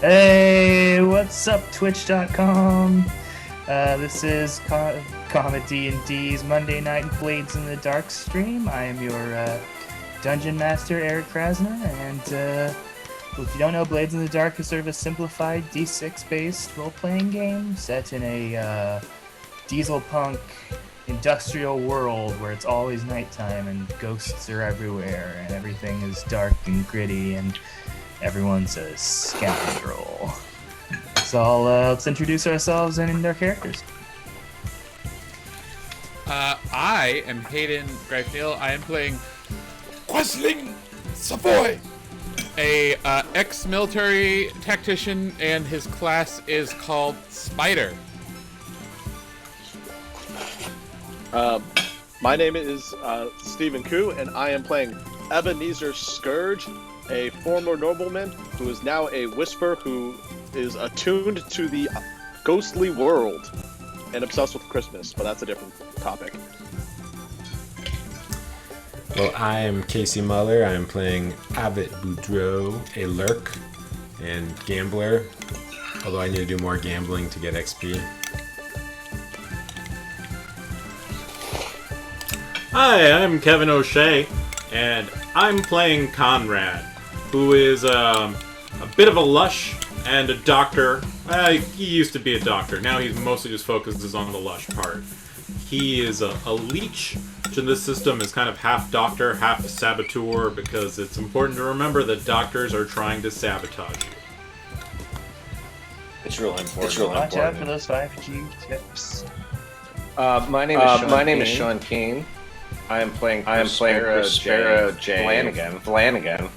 Hey, what's up, Twitch.com? This is ComeDy&D's Monday Night Blades in the Dark stream. I am your Dungeon Master, Eric Krasner, and if you don't know, Blades in the Dark is sort of a simplified D6-based role-playing game set in a diesel punk industrial world where it's always nighttime and ghosts are everywhere and everything is dark and gritty and everyone's a scoundrel. So let's introduce ourselves and our characters. I am Hayden Greifneil. I am playing Quisling Savoy, a ex-military tactician, and his class is called Spider. My name is Stephen Koo, and I am playing Ebenezer Scourge, a former nobleman who is now a whisper who is attuned to the ghostly world and obsessed with Christmas, but that's a different topic. Well, I am Casey Muller. I am playing Abbott Boudreaux, a lurk and gambler, although I need to do more gambling to get XP. Hi, I'm Kevin O'Shea, and I'm playing Conrad, who is a bit of a lush and a doctor. He used to be a doctor. Now he mostly just focuses on the lush part. He is a leech, which in this system is kind of half doctor, half saboteur, because it's important to remember that doctors are trying to sabotage you. It's really important. Watch out for those 5G tips. My name is Sean Keane. I am playing Sparrow J. Flanagan.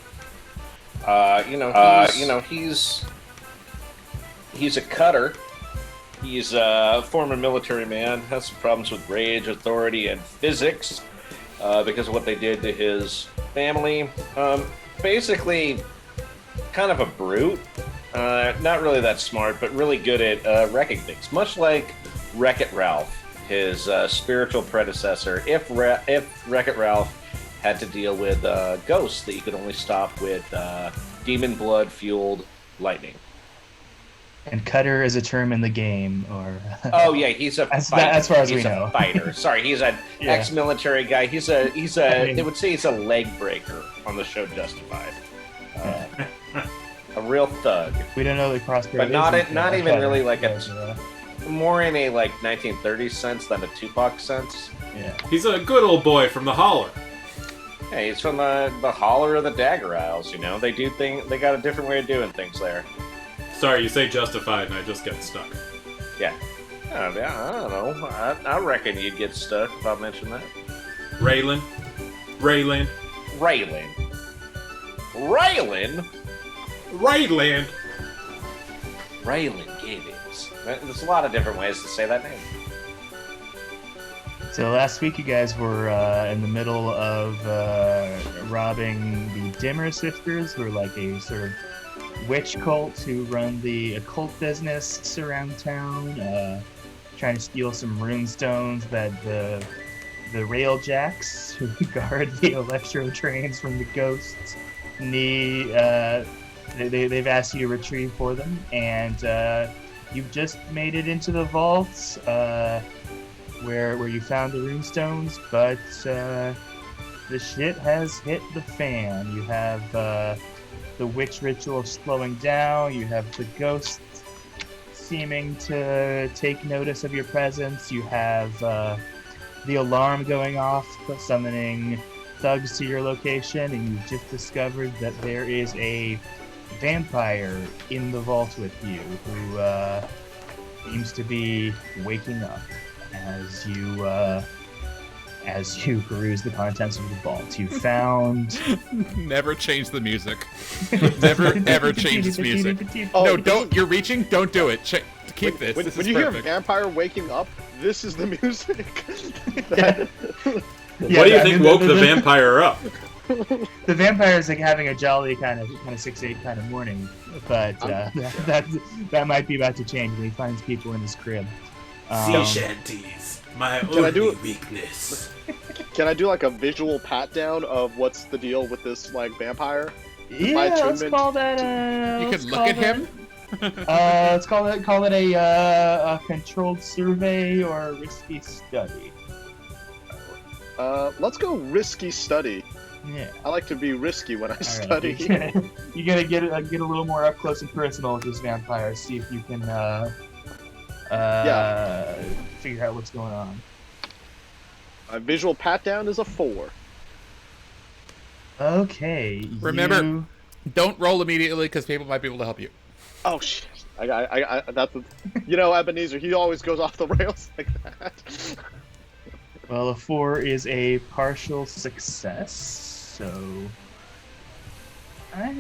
He's a cutter. He's a former military man. Has some problems with rage, authority, and physics because of what they did to his family. Basically, kind of a brute. Not really that smart, but really good at wrecking things. Much like Wreck-It Ralph, his spiritual predecessor, if Wreck-It Ralph had to deal with ghosts that you could only stop with demon blood-fueled lightning. And cutter is a term in the game, or oh yeah, he's a fighter. As far as he's we know. A fighter. Sorry, he's an ex-military guy. He's a. They would say he's a leg breaker on the show Justified. A real thug. We don't know the crossbow, but not even really like a. More in a like 1930s sense than a Tupac sense. Yeah. He's a good old boy from the holler. Hey, he's from the holler of the Dagger Isles. You know, they do things. They got a different way of doing things there. Sorry, you say Justified and I just get stuck. Yeah. I don't know. I reckon you'd get stuck if I mentioned that. Raylan. Raylan Gibbons. There's a lot of different ways to say that name. So last week you guys were in the middle of robbing the Dimmer sisters, who are like a sort of witch cult who run the occult business around town, trying to steal some runestones that the railjacks who guard the electro trains from the ghosts need. They've asked you to retrieve for them, and you've just made it into the vaults where you found the runestones, but the shit has hit the fan. You have the witch ritual slowing down, you have the ghosts seeming to take notice of your presence, you have the alarm going off, summoning thugs to your location, and you've just discovered that there is a vampire in the vault with you who seems to be waking up as you peruse the contents of the vault. You found... Never change the music. Never, ever change this music. No, don't. You're reaching? Don't do it. Keep this. This when is you perfect. hear vampire waking up, this is the music. What do you think woke the vampire up? The vampire is like having a jolly kind of 6-8 kind of morning, but that might be about to change when he finds people in his crib. Sea shanties, my only weakness. Can I do like a visual pat down of what's the deal with this like vampire? Yeah, let's call that. You can look at him. Let's call it a controlled survey or a risky study. Let's go risky study. Yeah. I like to be risky when I All study. right. You gotta get a little more up close and personal with this vampire. See if you can figure out what's going on. My visual pat down is a 4. Okay. Remember, don't roll immediately because people might be able to help you. Oh shit! That's Ebenezer. He always goes off the rails like that. Well, a 4 is a partial success, so I'm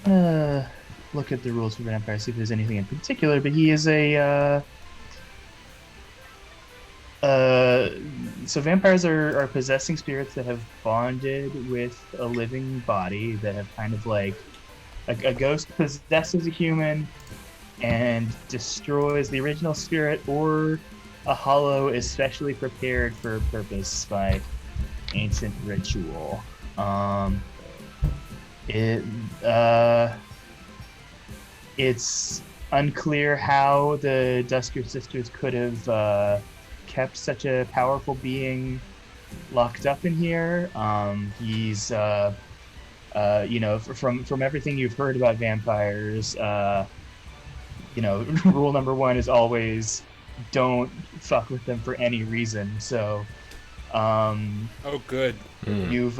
gonna look at the rules for vampire, see if there's anything in particular. But he is a so vampires are possessing spirits that have bonded with a living body, that have kind of like a ghost possesses a human and destroys the original spirit, or a hollow is specially prepared for a purpose by ancient ritual. It's unclear how the Dusker sisters could have kept such a powerful being locked up in here. He's from everything you've heard about vampires, rule number 1 is always don't fuck with them for any reason. So, Oh, good. you've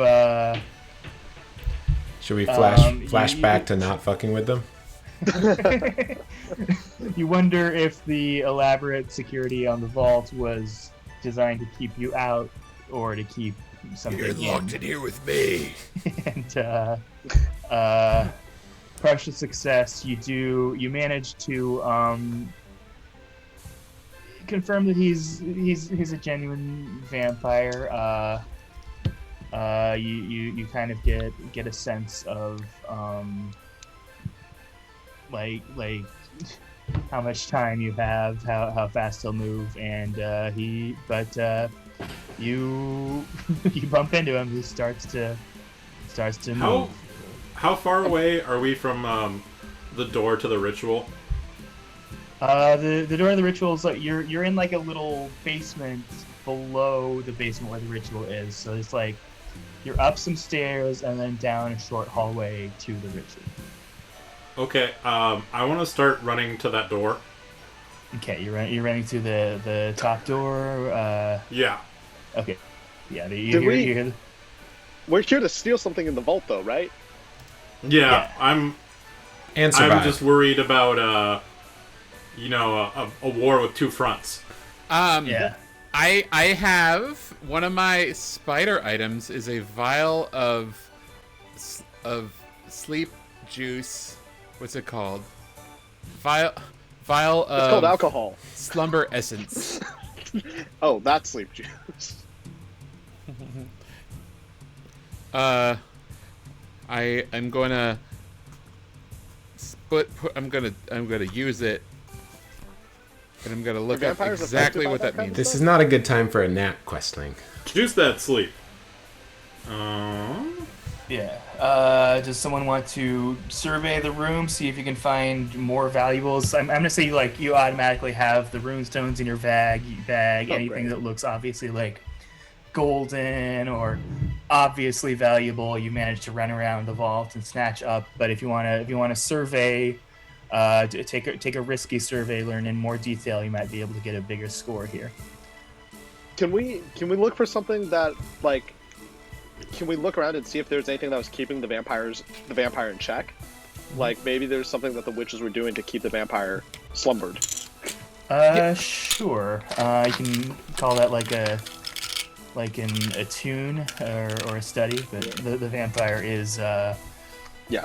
Should we flash back to not fucking with them? you wonder if the elaborate security on the vault was designed to keep you out or to keep something You're locked in here with me. And partial success, you manage to confirm that he's a genuine vampire. You kind of get a sense of like how much time you have, how fast he'll move, and you you bump into him. He starts to move. How far away are we from the door to the ritual? The door of the ritual is like you're in like a little basement below the basement where the ritual is. So it's like you're up some stairs and then down a short hallway to the ritual. Okay, I want to start running to that door. Okay, you're running to the top door. Yeah. Okay. Yeah. We're here to steal something in the vault, though, right? Yeah. Yeah. And survive. I'm just worried about a war with two fronts. Yeah. I have one of my spider items is a vial of sleep juice. What's it called? Vial of. It's called alcohol. Slumber essence. Oh, that's sleep juice. I'm gonna I'm gonna use it, and I'm gonna look up vampires exactly affected what by that that kind means. of This is not a good time for a nap, Questling. Juice that sleep. Yeah. Does someone want to survey the room, see if you can find more valuables? I'm gonna say you automatically have the runestones in your bag, anything great. that looks obviously like golden or obviously valuable. You managed to run around the vault and snatch up. But if you wanna survey, take a risky survey, learn in more detail, you might be able to get a bigger score here. Can we look for something that Can we look around and see if there's anything that was keeping the vampire in check? Like maybe there's something that the witches were doing to keep the vampire slumbered. Sure. You can call that like an attune or a study, but the vampire is Yeah.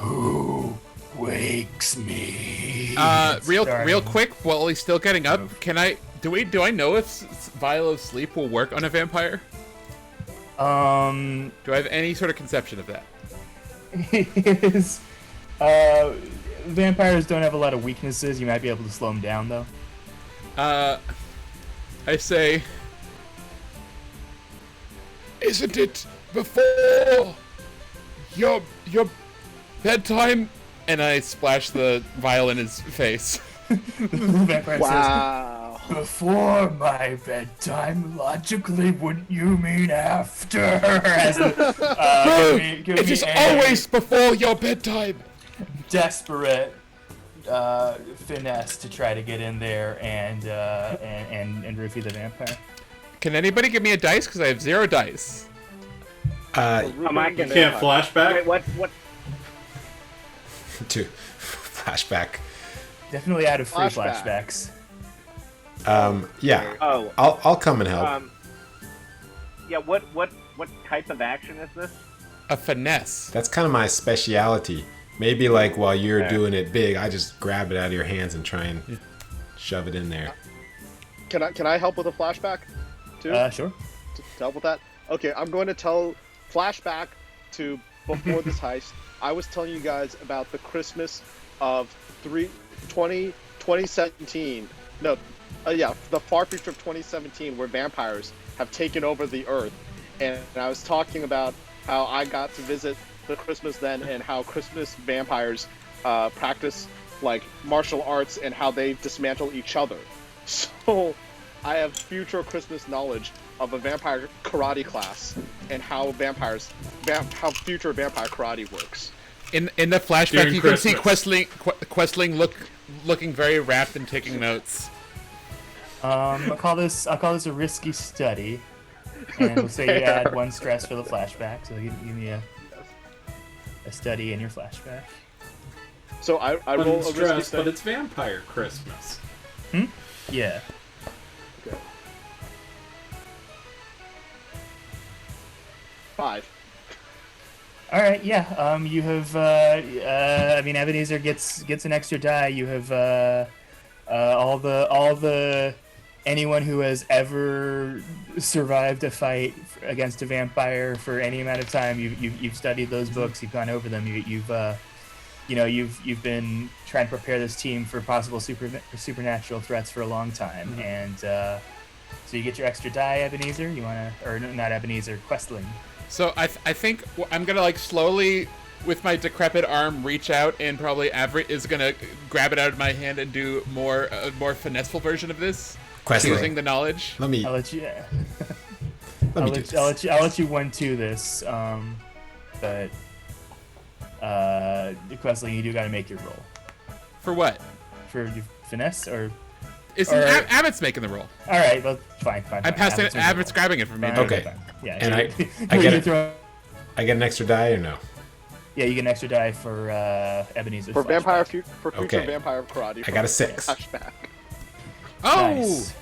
who wakes me. Real quick, while he's still getting up, do I know if vial of sleep will work on a vampire? Do I have any sort of conception of that? Vampires don't have a lot of weaknesses. You might be able to slow them down, though. I say, isn't it before your bedtime, and I splash the vial in his face. The vampire Wow. says, "Before my bedtime, logically, wouldn't you mean after?" As give It me is a always before your bedtime. desperate finesse to try to get in there and roofie the vampire. Can anybody give me a dice? Because I have 0 dice. You can't flashback? Wait, what? To flashback. Definitely out of free Flashback. flashbacks. Yeah. Oh, I'll come and help. yeah. What type of action is this? A finesse. That's kind of my speciality. Maybe like while you're doing it big, I just grab it out of your hands and try and shove it in there. Can I help with a flashback too? Sure. To help with that? Okay, I'm going to tell flashback to before this heist. I was telling you guys about the Christmas of 2017. No, the far future of 2017, where vampires have taken over the Earth, and I was talking about how I got to visit the Christmas then, and how Christmas vampires practice like martial arts and how they dismantle each other. So I have future Christmas knowledge of a vampire karate class and how how future vampire karate works. In the flashback, During you can see Christmas. Questling looking very rapt and taking notes. I'll call this a risky study, and we'll say you add 1 stress for the flashback. So give me a study in your flashback. So I roll a risky Stress, study. but it's vampire Christmas. Yeah. Okay. 5. All right. Yeah. You have. I mean, Ebenezer gets an extra die. You have all the anyone who has ever survived a fight against a vampire for any amount of time. You've studied those books. You've gone over them. You've been trying to prepare this team for possible supernatural threats for a long time. And so you get your extra die, Ebenezer. You wanna, or not Ebenezer, Questling. So I think I'm gonna like slowly, with my decrepit arm, reach out, and probably Avery is gonna grab it out of my hand and do a more finesseful version of this, Questling. using the knowledge. Let me I'll let you. let me do this. I'll let you 1-2 this. But Questling, you do got to make your roll For what? for your finesse, or Abbott's making the roll. all right. Well, fine. I'm passing it. Abbott's grabbing it from me. Fine, Okay. fine. Yeah. And I you get it. throw. I get an extra die or no? Yeah, you get an extra die for Ebenezer's For flashback. for future Okay. vampire karate. I got a 6. Flashback. Oh, Nice.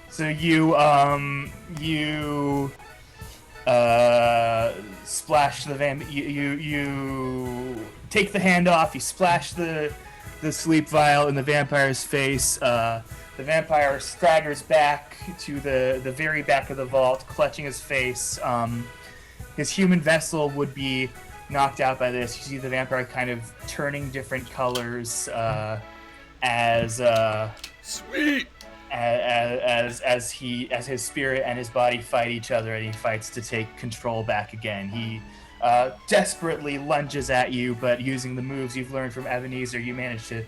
So you splash the you take the hand off. You splash the sleep vial in the vampire's face. The vampire staggers back to the very back of the vault, clutching his face. His human vessel would be knocked out by this. You see the vampire kind of turning different colors as sweet. as his spirit and his body fight each other, and he fights to take control back again. He desperately lunges at you, but using the moves you've learned from Ebenezer, you manage to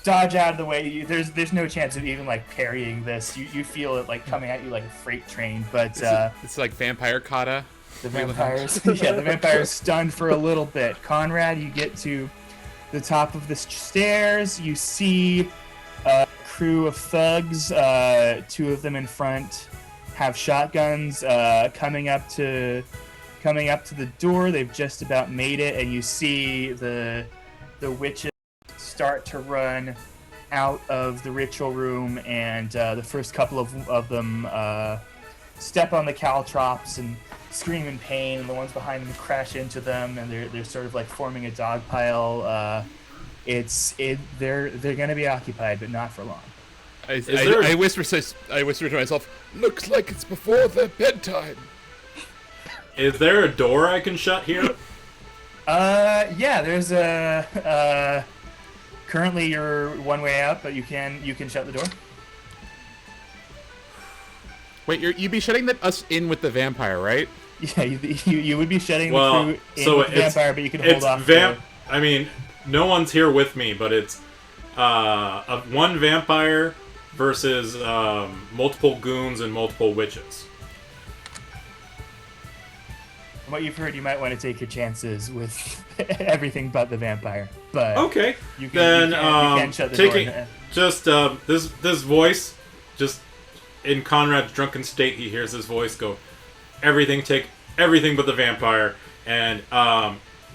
dodge out of the way. There's no chance of even like parrying this. You feel it like coming at you like a freight train, but It's like vampire kata. the vampire's stunned for a little bit. Conrad, you get to the top of the stairs. You see a crew of thugs, 2 of them in front, have shotguns coming up to the door. They've just about made it, and you see the witches start to run out of the ritual room, and the first couple of them step on the caltrops and scream in pain, and the ones behind them crash into them, and they're sort of like forming a dog pile. They're gonna be occupied, but not for long. I whisper to myself, looks like it's before their bedtime. Is there a door I can shut here? Yeah, there's a currently you're one way out, but you can shut the door. Wait, you'd be shutting us in with the vampire, right? Yeah, you would be shutting Well, the crew in so with the it's- vampire, but you can it's hold off. I mean, no one's here with me, but it's one vampire versus multiple goons and multiple witches. From what you've heard, you might want to take your chances with everything but the vampire. But Okay, you can, then you can shut the door. taking just this voice, just in Conrad's drunken state, he hears his voice go, take everything but the vampire, and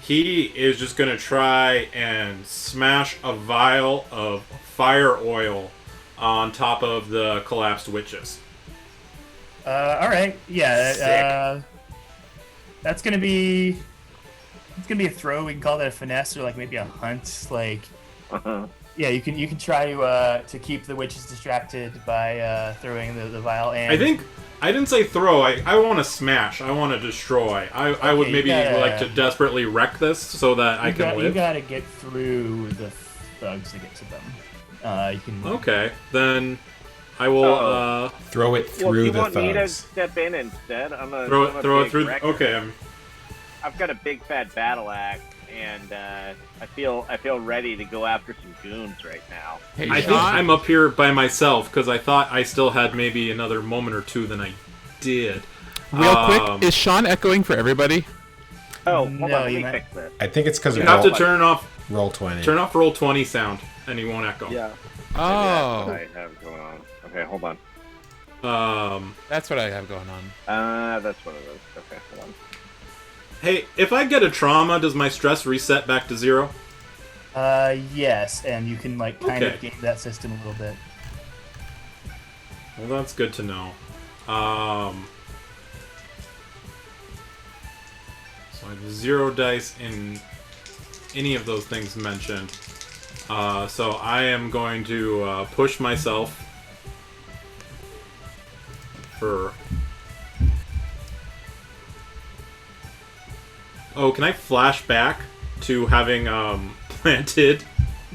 he is just gonna try and smash a vial of fire oil on top of the collapsed witches. All right, yeah. That's gonna be. It's gonna be a throw. We can call that a finesse or like maybe a hunt. Like, yeah, you can try to keep the witches distracted by throwing the vial. And I think I didn't say throw. I want to smash. I want to destroy. I would maybe like to desperately wreck this so that I can live. You gotta get through the thugs to get to them. You can. Okay, then I will Throw it through you the want me to thugs. step in instead? I'm a throw I'm a it big through. wrecker. Okay, I've got a big fat battle axe, and I feel ready to go after some goons right now. Hey, I think I'm up here by myself because I thought I still had maybe another moment or two than I did. Real quick, is Sean echoing for everybody? Oh, hold No, on, let you me might- fix this. I think it's because You of have to roll, turn off roll 20. roll 20 sound, and he won't echo. Yeah. That's Oh, what I have going on. Okay, hold on. that's what I have going on. That's what it is. Okay, hold on. Hey, if I get a trauma, does my stress reset back to 0? Yes, and you can like kind Okay. of game that system a little bit. Well, that's good to know. So I have 0 dice in any of those things mentioned. So I am going to push myself for... Oh, can I flash back to having planted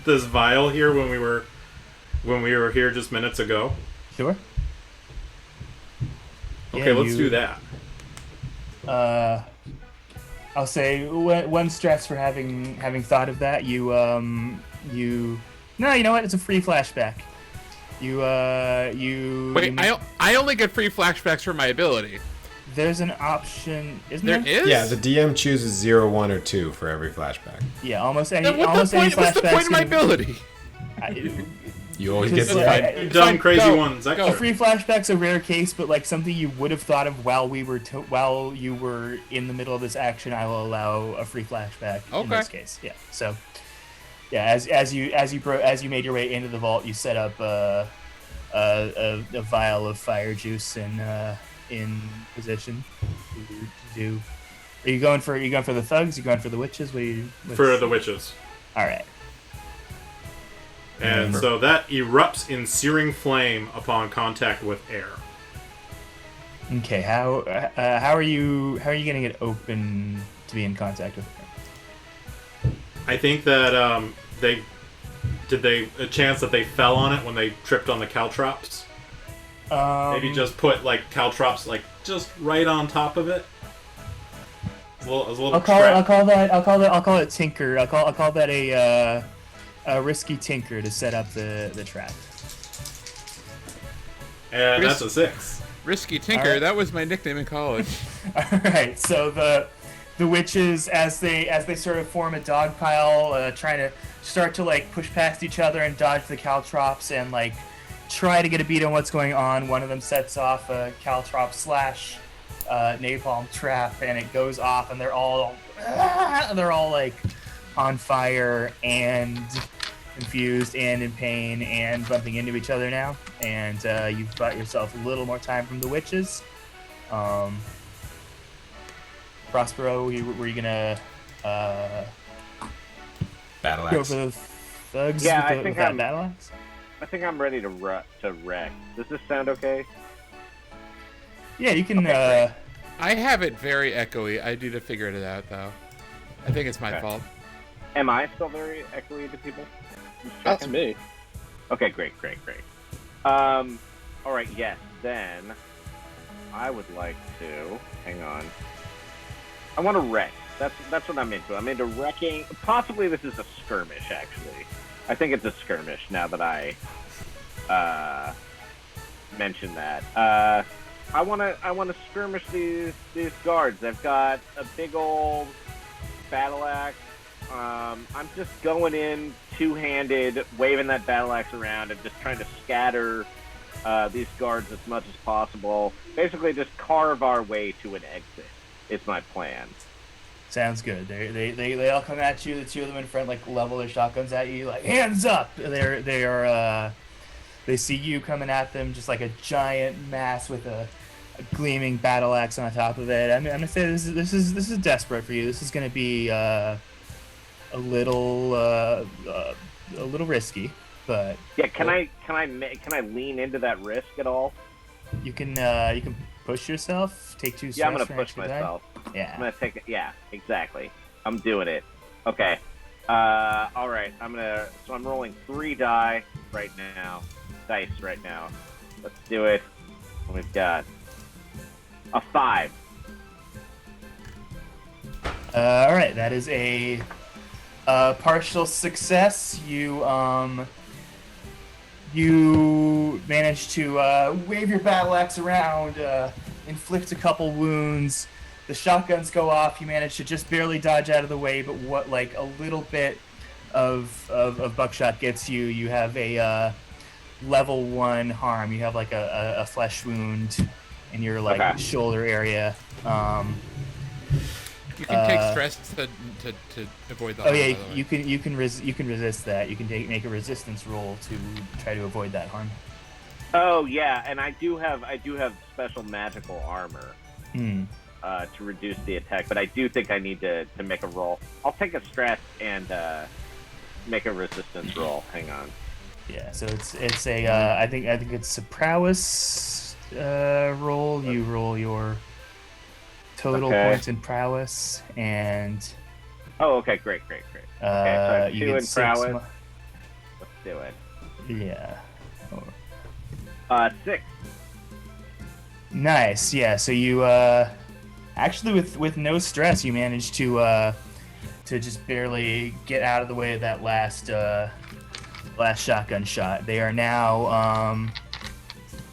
this vial here when we were here just minutes ago? Sure. Okay, Yeah, let's do that. I'll say one stress for having thought of that. You no, you know what? It's a free flashback. Wait, I only get free flashbacks for my ability. There's an option, isn't There there? is? Yeah, the DM chooses 0, 1, or 2 for every flashback. Yeah, almost any. Then Almost any what's the point of my flashbacks ability? You always Because, get like, the You dumb, crazy go, ones. go. Extra. free flashback's a rare case, but like something you would have thought of while you were in the middle of this action. I will allow a free flashback in Okay. this case. Yeah. So, yeah, as you made your way into the vault, you set up a vial of fire juice in position to do. Are you going for the thugs? Are you going for the witches? For the witches. All right. And so that erupts in searing flame upon contact with air. Okay. How are you getting it open to be in contact with her? I think that a chance that they fell on it when they tripped on the caltrops. Maybe just put like caltrops like just right on top of it. I'll call it tinker. I'll call that a risky tinker to set up the trap. And that's a 6. Risky Tinker, Alright. that was my nickname in college. All right. So the witches, as they sort of form a dog pile, trying to start to like push past each other and dodge the caltrops and like try to get a beat on what's going on. One of them sets off a caltrop / napalm trap, and it goes off, and they're all like on fire and confused and in pain and bumping into each other now. And you've bought yourself a little more time from the witches. Prospero, were you gonna battle go axe. for the thugs? Yeah, with I the, think with that I'm- battle axe? I think I'm ready to wreck. Does this sound okay? Yeah, you can. Okay, I have it very echoey. I need to figure it out, though. I think it's my Okay. fault. Am I still very echoey to people? Just That's checking. me. Okay, great. All right, yes. Then I would like to hang on. I want to wreck. That's what I'm into. I'm into wrecking. Possibly this is a skirmish, actually. I think it's a skirmish now that I mention that. I wanna skirmish these guards. I've got a big old battle axe. I'm just going in two-handed, waving that battle axe around, and just trying to scatter these guards as much as possible. Basically, just carve our way to an exit. Is my plan. Sounds good. They all come at you. The two of them in front like level their shotguns at you, like hands up. They see you coming at them, just like a giant mass with a gleaming battle axe on top of it. I'm gonna say this is desperate for you. This is gonna be a little risky, but yeah. Can I lean into that risk at all? You can push yourself. Take 2 stress. Yeah, I'm gonna for an push extra myself. Die. Yeah. I'm gonna take it. Yeah, exactly. I'm doing it. Okay. All right. So I'm rolling 3 dice right now. Let's do it. We've got a 5. All right. That is a partial success. You manage to wave your battle axe around, inflict a couple wounds. The shotguns go off. You manage to just barely dodge out of the way, but what like a little bit of buckshot gets you. You have a level 1 harm. You have like a flesh wound in your like shoulder area. You can take stress to avoid the harm. Oh yeah, you can resist that. You can make a resistance roll to try to avoid that harm. Oh yeah, and I do have special magical armor to reduce the attack, but I do think I need to make a roll. I'll take a stress and make a resistance roll. Hang on. Yeah, so it's a I think it's a prowess roll. You roll your total points in prowess, and okay, great. Okay, so I have 2 in prowess. Let's do it. Yeah. 6. Nice. Yeah. So you actually with no stress, you managed to just barely get out of the way of that last shotgun shot. They are now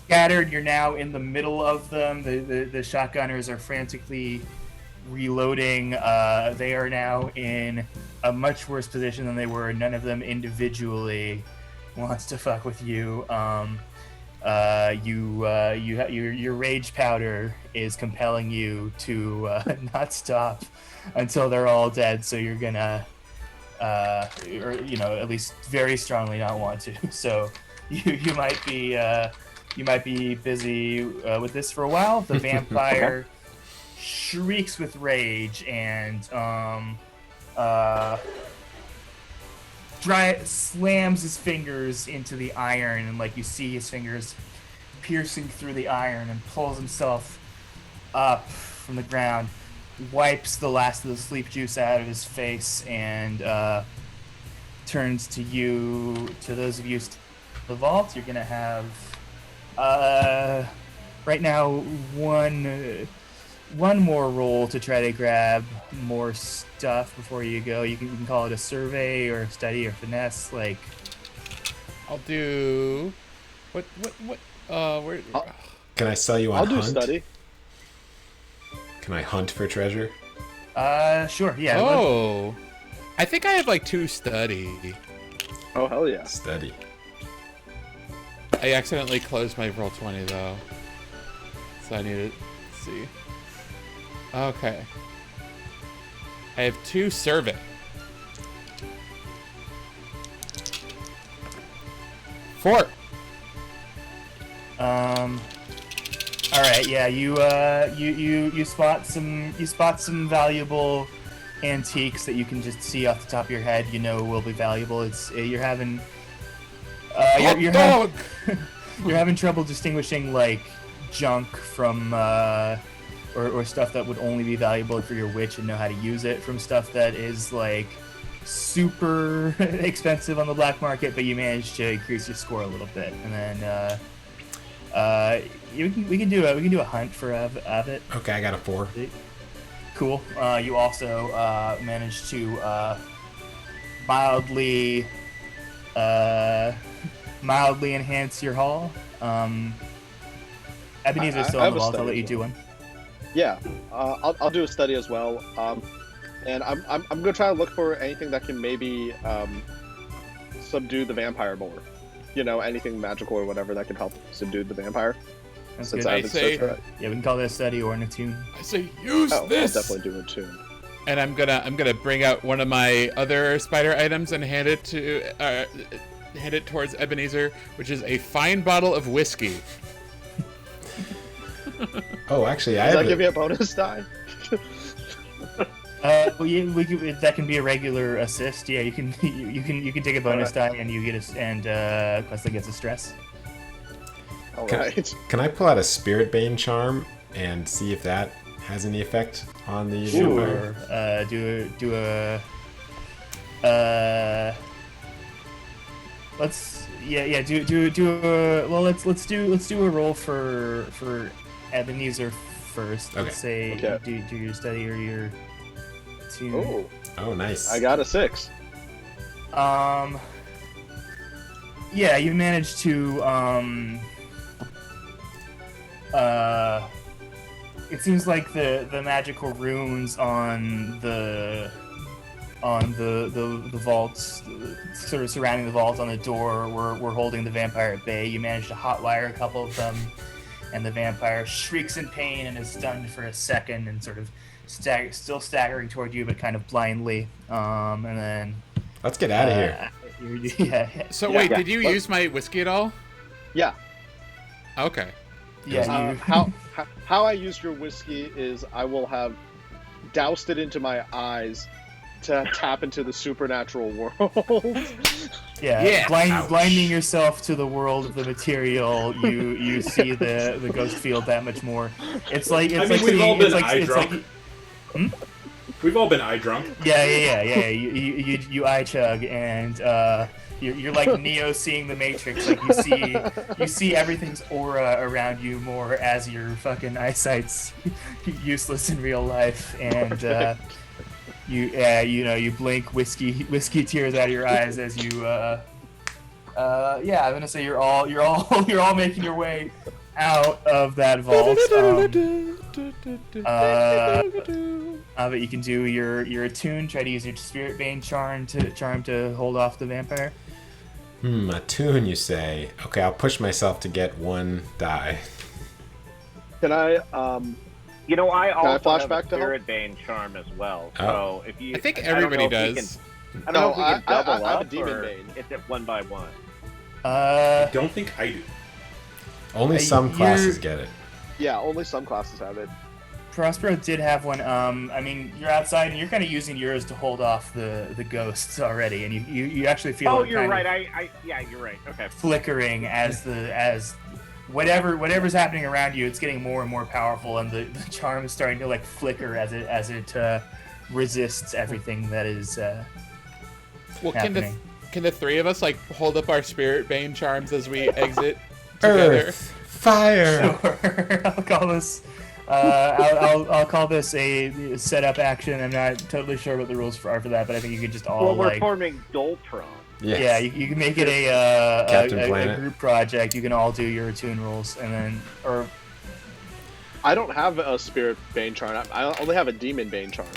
scattered. You're now in the middle of them. The shotgunners are frantically reloading. They are now in a much worse position than they were. None of them individually wants to fuck with you. Your rage powder is compelling you to not stop until they're all dead. So you're gonna, or at least very strongly not want to. So you might be busy with this for a while. The vampire shrieks with rage and slams his fingers into the iron, and like you see his fingers piercing through the iron, and pulls himself up from the ground, wipes the last of the sleep juice out of his face, and turns to you. To those of you in the vault, you're gonna have right now one more roll to try to grab more stuff before you go. You can call it a survey or a study or finesse. Like, I'll do what where Can I sell you on I'll hunt? do study. Can I hunt for treasure? Sure, yeah. Oh, I think I have like 2 study. Oh hell yeah. Study. I accidentally closed my roll 20 though, so I need to see. Okay. I have 2 survey. 4. All right, yeah. You spot some valuable antiques that you can just see off the top of your head. Will be valuable. You're having you're having trouble distinguishing like junk from or stuff that would only be valuable for your witch and know how to use it from stuff that is like super expensive on the black market, but you managed to increase your score a little bit. And then we can do a hunt for Abbott. Okay, I got a 4. Cool. You also managed to mildly enhance your haul. Ebenezer's still I on have the a vault. I'll study let you as do well. one. Yeah, I'll do a study as well. And I'm gonna try to look for anything that can maybe subdue the vampire more. You know, anything magical or whatever that can help subdue the vampire. That's Since good. I I haven't say- searched for it. Yeah, we can call that a study or an attune. I say use Oh, this. I'll definitely do it too. And I'm gonna bring out one of my other spider items and hand it towards Ebenezer, which is a fine bottle of whiskey. Oh, actually, I Does have that give me a bonus die? Well, yeah, that can be a regular assist. Yeah, you can take a bonus die and you get Questly gets a stress. All Can- right. Can I pull out a Spirit Bane charm and see if that has any effect on the vampire? Sure. Let's do a roll for Ebenezer first. Let's say Okay. do your study or your two. Oh, Oh, nice. I got a 6. Yeah, you managed to it seems like the magical runes on the vaults, sort of surrounding the vault on the door, were holding the vampire at bay. You managed to hotwire a couple of them, and the vampire shrieks in pain and is stunned for a second and sort of still staggering toward you, but kind of blindly. And then Let's get out of here. yeah, So Yeah. wait, Yeah. did you What? use my whiskey at all? Yeah. Okay. yeah. You, How I use your whiskey is I will have doused it into my eyes to tap into the supernatural world. Yeah. blinding yourself to the world of the material, you see the ghost field that much more. It's like we've all been eye it's like drunk. We've all been eye drunk. yeah. You eye chug and you're like Neo seeing the Matrix. Like you see everything's aura around you more as your fucking eyesight's useless in real life, and you blink whiskey tears out of your eyes as you I'm gonna say you're all making your way out of that vault. But you can do your attune. Try to use your Spirit Bane charm to hold off the vampire. Attune, you say? Okay, I'll push myself to get one die. Can I? You know, I also flash have back a to help? Spirit Bane charm as well. Oh. So if you, I think don't know everybody if we does. I don't know if we No, can double I have a up Demon or Bane. is it one by one? I don't think I do. Only some you're- classes get it. Yeah, only some classes have it. Prospero did have one. I mean, you're outside and you're kind of using yours to hold off the ghosts already, and you actually feel Oh, it you're kind right. of Yeah, you're right. Okay. flickering as whatever's happening around you, it's getting more and more powerful, and the charm is starting to like flicker as it resists everything that is Well, happening. can the three of us like hold up our Spirit Bane charms as we exit together? Earth, fire. Sure. I'll call this. I'll call this a setup action. I'm not totally sure what the rules are for that, but I think you could just all Well, we're like. forming Doltron. Yes. Yeah, you can make it a Captain a Planet. group project. You can all do your attune rolls, and then I don't have a Spirit Bane charm. I only have a Demon Bane charm.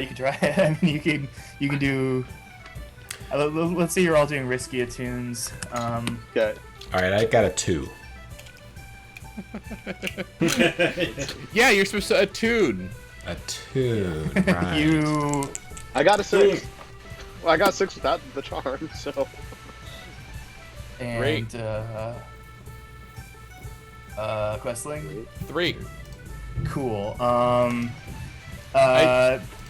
you can try it. I mean, you can do. Let's say you're all doing risky attunes. Okay. All right, I got a 2. Yeah, you're supposed to attune. Attune. Right. You I got a 6. Well, I got 6 without the charm, so. and Great. Questling. 3. Cool. I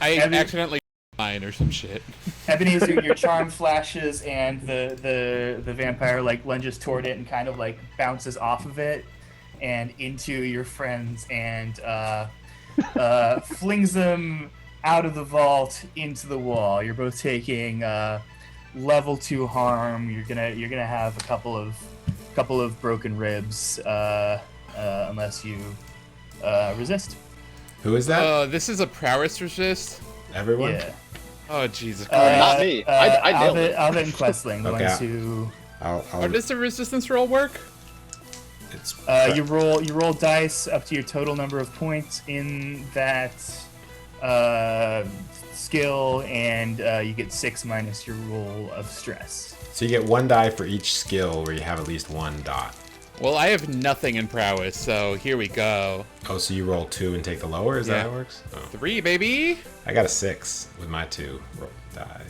Evan- accidentally mine or some shit. Ebenezer, your charm flashes, and the vampire like lunges toward it and kind of like bounces off of it and into your friends and flings them out of the vault into the wall. You're both taking level 2 harm. You're gonna have a couple of broken ribs unless you resist. Who is that? This is a prowess resist. Everyone? Yeah. Oh, Jesus Christ. Not me. I nailed it. Ovid and Questling, the Okay. ones who How does the resistance roll work? It's you roll dice up to your total number of points in that skill, and you get 6 minus your roll of stress. So you get 1 die for each skill where you have at least 1 dot. Well, I have nothing in prowess, so here we go. Oh, so you roll 2 and take the lower? Is that Yeah. how it works? Oh. 3, baby. I got a 6 with my 2 roll die.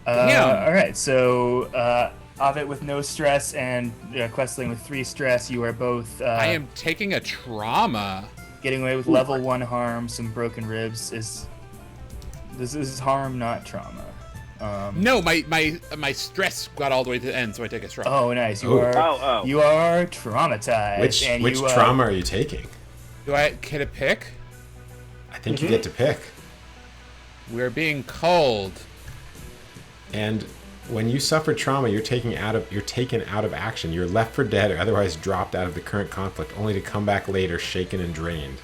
Damn. All right, so Ovid with no stress and Questling with 3 stress. You are both I am taking a trauma. getting away with level 1 harm. Some broken ribs. This is harm, not trauma. No, my stress got all the way to the end, so I take a trauma. Oh, nice. You Ooh. are traumatized. Which and which you, trauma are you taking? Do I get a pick? I think you get to pick. We're being called. And when you suffer trauma, you're taken out of action. You're left for dead or otherwise dropped out of the current conflict, only to come back later shaken and drained.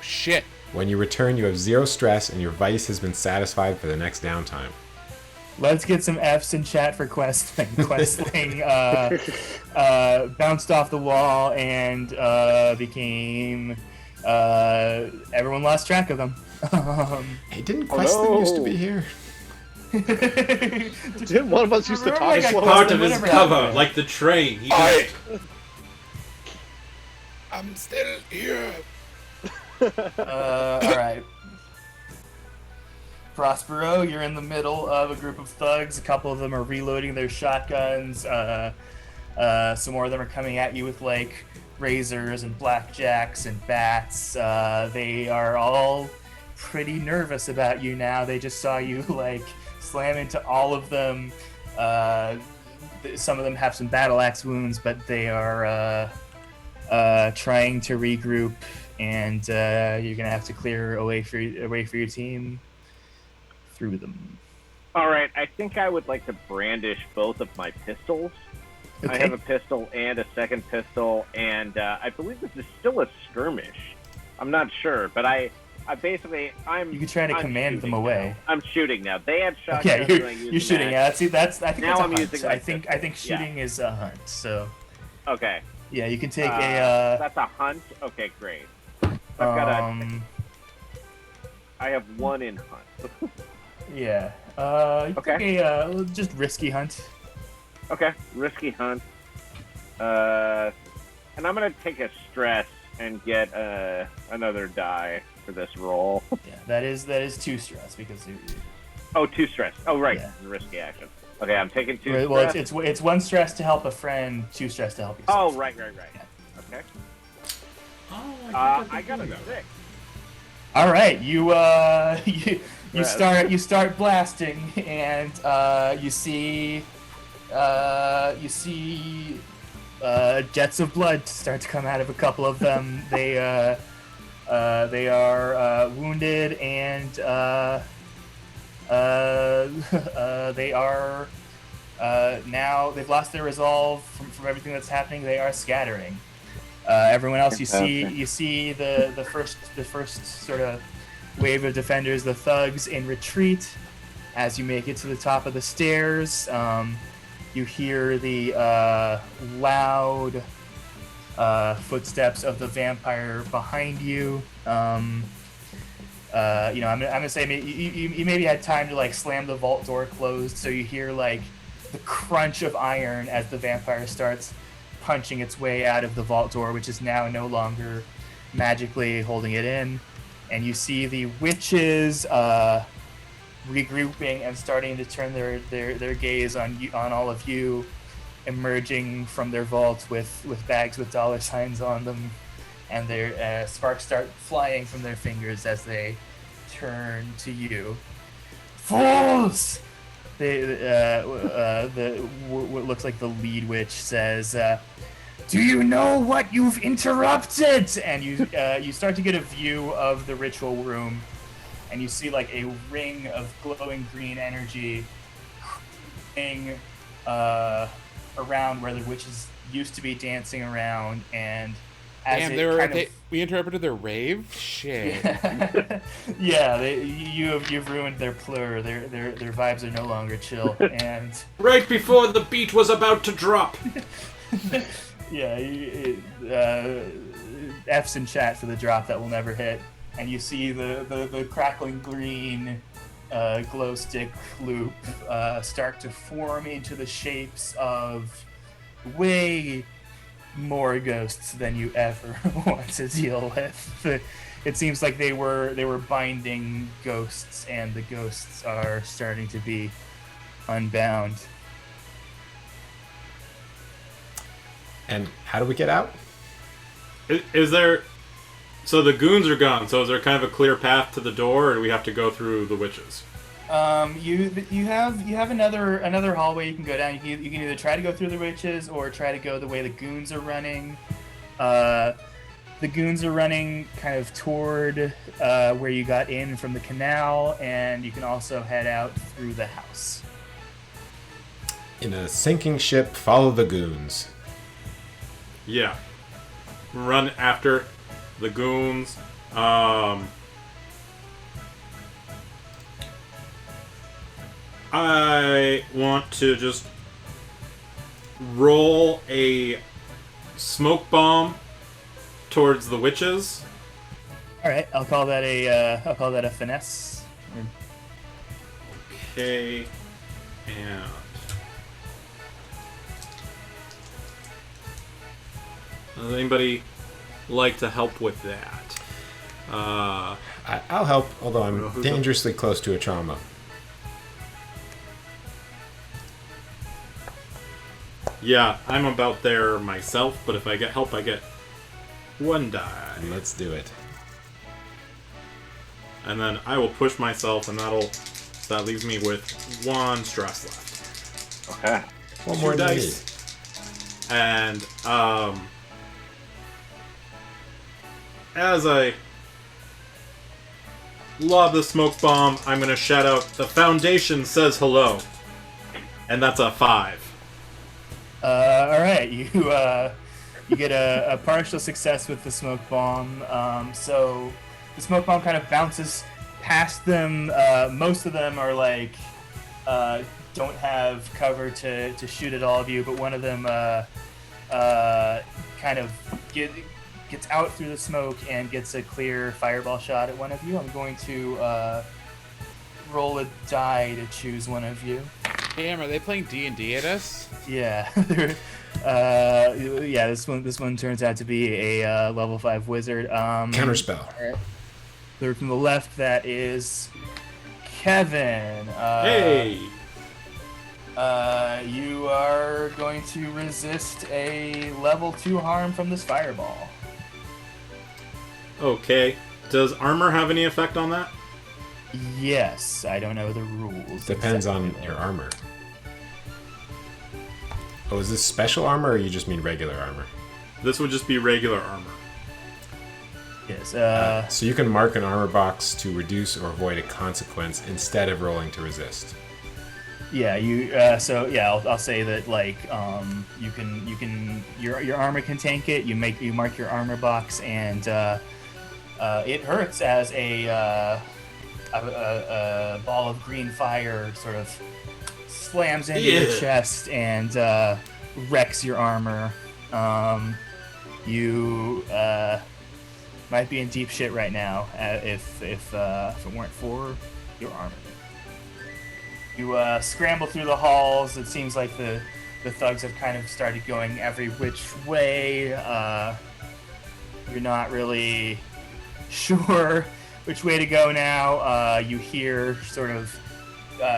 Shit. When you return, you have 0 stress and your vice has been satisfied for the next downtime. Let's get some Fs in chat for Questling. Questling bounced off the wall and became. Everyone lost track of them. Hey, didn't Questling used to be here? Didn't one of us used to talk Remember, slow? like, Part of his Whatever cover, happened. like the train. He I'm still here. All right. Prospero, you're in the middle of a group of thugs. A couple of them are reloading their shotguns. Some more of them are coming at you with like razors and blackjacks and bats. They are all pretty nervous about you now. They just saw you like slam into all of them. Some of them have some battle axe wounds, but they are trying to regroup, and you're gonna have to clear a way for your team through them. All right, I think I would like to brandish both of my pistols. Okay. I have a pistol and a second pistol, and I believe this is still a skirmish. I'm not sure, but I'm You could try to command them away. I'm shooting now. They had shotguns. Okay, and I'm you're using shooting. that. Yeah, I think Now that's a I'm hunt. using my I think pistol. shooting is a hunt. So Okay. yeah, you can take a. That's a hunt. Okay, great. I have 1 in hunt. Yeah. You Okay. take a just risky hunt. Okay, risky hunt. And I'm gonna take a stress and get another die for this roll. Yeah, that is 2 stress because. Oh, 2 stress. Oh, right, Yeah. risky action. Okay, I'm taking 2 Well, stress. it's 1 stress to help a friend, 2 stress to help yourself. Oh, right. Yeah. Okay. Oh, I got a 6. All right, you Right. start blasting, and you see jets of blood start to come out of a couple of them. They are wounded, and they are now they've lost their resolve from everything that's happening. They are scattering. Everyone else, you see the first sort of wave of defenders, the thugs in retreat. As you make it to the top of the stairs, you hear the loud footsteps of the vampire behind you. I'm gonna say you maybe had time to like slam the vault door closed, so you hear like the crunch of iron as the vampire starts punching its way out of the vault door, which is now no longer magically holding it in. And you see the witches regrouping and starting to turn their gaze on all of you, emerging from their vault with bags with dollar signs on them, and their sparks start flying from their fingers as they turn to you. Fools! What looks like the lead witch says, "Do you know what you've interrupted?" And you start to get a view of the ritual room, and you see like a ring of glowing green energy around where the witches used to be dancing around, and as Damn, it we interrupted their rave. Shit. yeah, you've ruined their plur. Their vibes are no longer chill, and Right before the beat was about to drop. yeah, F's in chat for the drop that will never hit, and you see the crackling green glow stick loop start to form into the shapes of way more ghosts than you ever want to deal with. It seems like they were binding ghosts, and the ghosts are starting to be unbound. And how do we get out? Is there... So the goons are gone, so is there kind of a clear path to the door, or do we have to go through the witches? You have another hallway you can go down. You can either try to go through the witches or try to go the way the goons are running. The goons are running kind of toward where you got in from the canal, and you can also head out through the house. In a sinking ship, follow the goons. Yeah. Run after the goons. I want to just roll a smoke bomb towards the witches. All right, I'll call that a finesse. Okay, and does anybody like to help with that? I'll help, although I'm dangerously close to a trauma. Yeah, I'm about there myself, but if I get help, I get 1 die. Let's do it. And then I will push myself, and that leaves me with 1 stress left. Okay. One 2 more dice. And as I lob the smoke bomb, I'm gonna shout out, "The Foundation says hello," and that's a 5. All right, you get a partial success with the smoke bomb. So the smoke bomb kind of bounces past them. Most of them are like don't have cover to shoot at all of you, but one of them kind of gets out through the smoke and gets a clear fireball shot at one of you. I'm going to roll a die to choose one of you. Damn, are they playing D&D at us? Yeah, yeah. This one turns out to be a level 5 wizard. Counterspell. Third from the left, that is Kevin. Hey! You are going to resist a level 2 harm from this fireball. Okay. Does armor have any effect on that? Yes, I don't know the rules. Depends on exactly. your armor. Oh, is this special armor, or you just mean regular armor? This would just be regular armor. Yes. So you can mark an armor box to reduce or avoid a consequence instead of rolling to resist. Yeah, you. So yeah, I'll say that like you can your armor can tank it. You mark your armor box, and it hurts as a ball of green fire sort of slams into your chest and wrecks your armor. You might be in deep shit right now if it weren't for your armor. You scramble through the halls. It seems like the thugs have kind of started going every which way. You're not really sure which way to go now. You hear sort of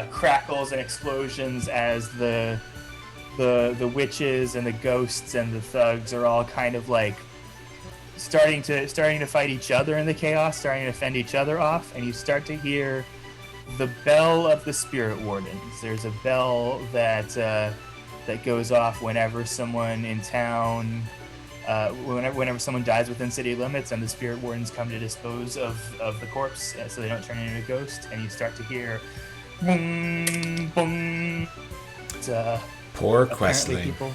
crackles and explosions as the witches and the ghosts and the thugs are all kind of like starting to fight each other in the chaos, starting to fend each other off, and you start to hear the bell of the spirit wardens. There's a bell that goes off whenever someone in town, whenever someone dies within city limits, and the spirit wardens come to dispose of the corpse, so they don't turn into a ghost. And you start to hear, boom, boom. Poor Apparently questling. people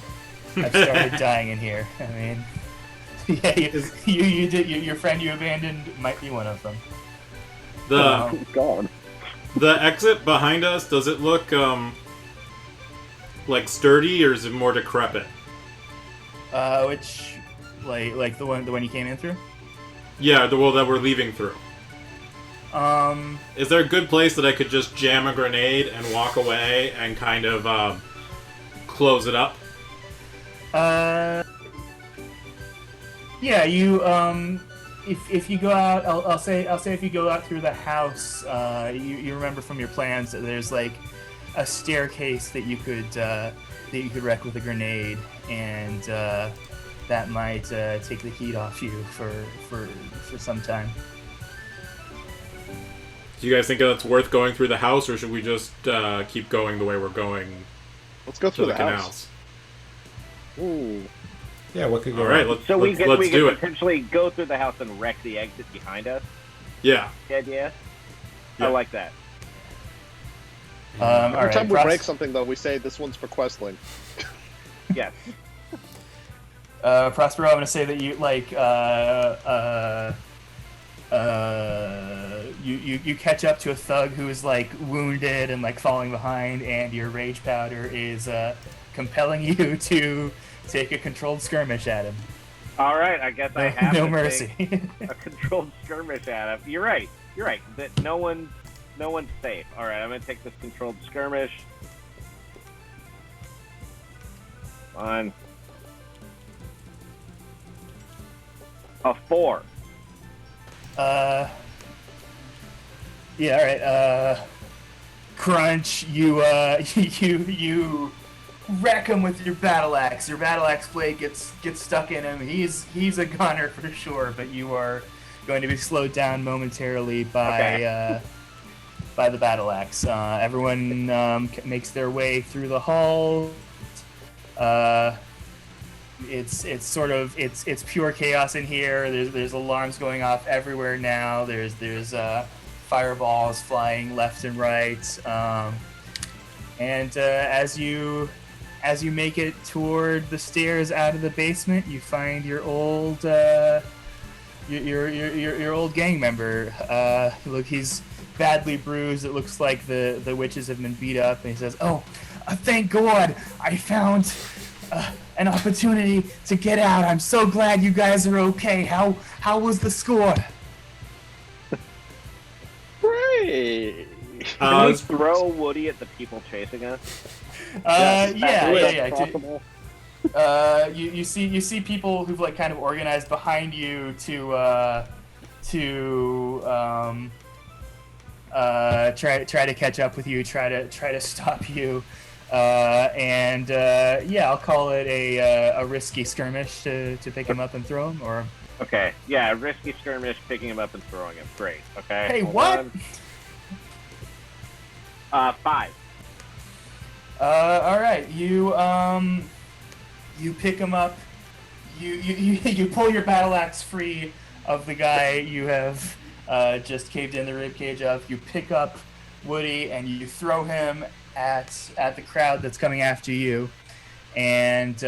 have started dying in here. I mean, Yeah, your friend you abandoned might be one of them. The God. the exit behind us, does it look like sturdy, or is it more decrepit? Which, like the one you came in through? Yeah, the one that we're leaving through. Is there a good place that I could just jam a grenade and walk away and kind of close it up? Yeah, you if you go out, I'll say if you go out through the house, you remember from your plans that there's like a staircase that you could wreck with a grenade, and that might take the heat off you for some time. Do you guys think that's worth going through the house, or should we just keep going the way we're going Let's go to through the the canals? house. Ooh. Yeah, what could go All right, wrong? let's we do can it. potentially go through the house and wreck the exit behind us. Yeah. The idea. Yeah. I like that. All Every right, time we Pross- break something, though, we say this one's for Questling. Yes. Prospero, I'm gonna say that you you catch up to a thug who is like wounded and like falling behind, and your rage powder is compelling you to take a controlled skirmish at him. All right. I guess I have No to mercy. take a controlled skirmish at him. You're right. That no one's safe. All right. I'm gonna take this controlled skirmish. On a 4. Yeah, all right. Crunch, you you wreck him with your battle axe. Your battle axe blade gets stuck in him. He's a gunner for sure, but you are going to be slowed down momentarily by the battle axe. Everyone makes their way through the hall. It's pure chaos in here. There's alarms going off everywhere now. There's fireballs flying left and right. And as you make it toward the stairs out of the basement, you find your old your old gang member. Look, he's badly bruised. It looks like the witches have been beat up. And he says, "Oh, thank God, I found an opportunity to get out. I'm so glad you guys are okay. How was the score?" Great! Can we throw Woody at the people chasing us? Yeah. Possible. You see people who've like kind of organized behind you to try to catch up with you, try to stop you, and I'll call it a risky skirmish to pick him up and throw him. Or Okay, yeah, risky skirmish, picking him up and throwing him. Great. Okay. Hey, hold what? on. 5. All right, you pick him up. You pull your battle axe free of the guy you have just caved in the ribcage of. You pick up Woody and you throw him at the crowd that's coming after you, and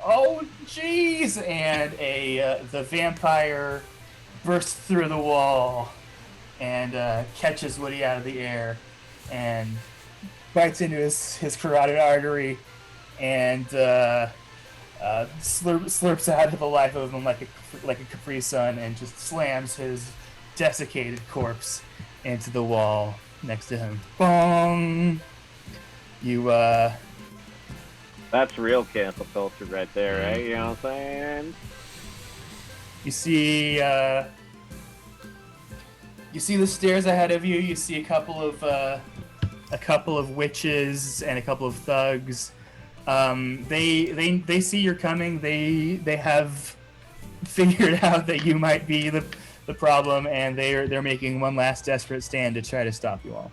oh jeez! And the vampire bursts through the wall and catches Woody out of the air and bites into his carotid artery and slurps out of the life of him like a Capri Sun and just slams his desiccated corpse into the wall next to him. Bong! You That's real cancel culture right there, right? You know what I'm saying? You see the stairs ahead of you. You see a couple of witches and a couple of thugs. They see you're coming. They have figured out that you might be the problem, and they're making one last desperate stand to try to stop you all.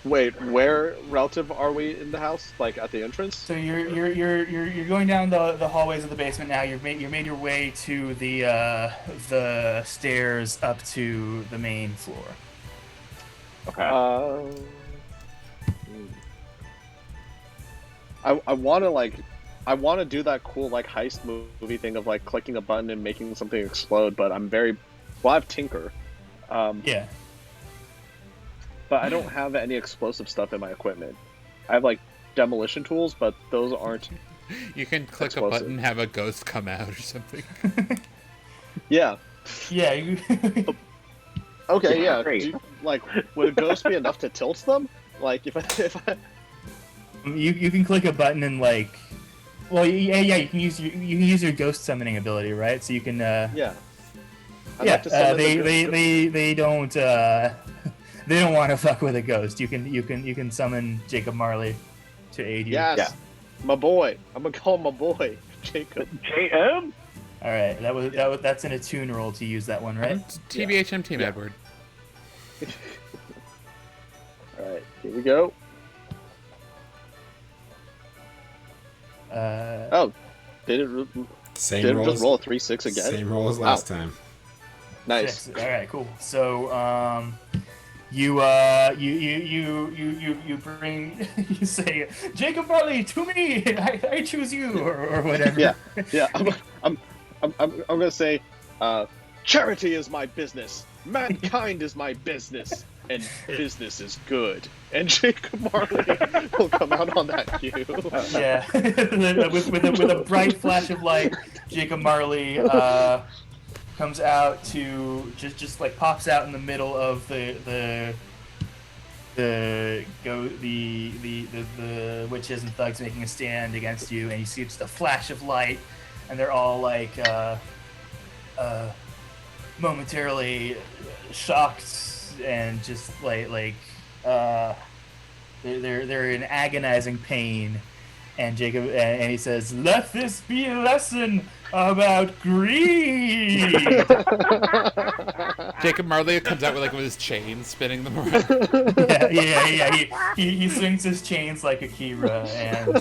Wait, where relative are we in the house? Like at the entrance? So you're going down the hallways of the basement now. You made your way to the stairs up to the main floor. Okay. I want to like, I want to do that cool like heist movie thing of like clicking a button and making something explode. But I have Tinker, Yeah. but I don't have any explosive stuff in my equipment. I have like demolition tools, but those aren't. You can click Explosive. a button, have a ghost come out or something. Yeah. Yeah. You... Okay. Yeah. Great. Like, would a ghost be enough to tilt them? Like, if I. You can click a button and like, well, yeah, you can use your ghost summoning ability, right? So you can Yeah. I'd yeah, like to summon the they don't they don't want to fuck with a ghost. You can summon Jacob Marley to aid you. Yes. Yeah. My boy. I'm gonna call him my boy, Jacob. JM? All right, that's an attune roll to use that one, right? TBHM Team Yeah. Edward. All right. Here we go. Oh, didn't Same just rolls. roll a 3-6 again? Same roll as last time. Nice. 6. All right, cool. So you bring you say Jacob Marley to me. I choose you or whatever. Yeah. Yeah. I'm gonna say, charity is my business. Mankind is my business. And business is good. And Jacob Marley will come out on that cue. Yeah, with a bright flash of light, Jacob Marley comes out to just like pops out in the middle of the witches and thugs making a stand against you, and you see just a flash of light, and they're all like momentarily shocked and just like they're in agonizing pain, and Jacob and he says, "Let this be a lesson about greed." Jacob Marley comes out with his chains, spinning them around. yeah. He swings his chains like Akira, and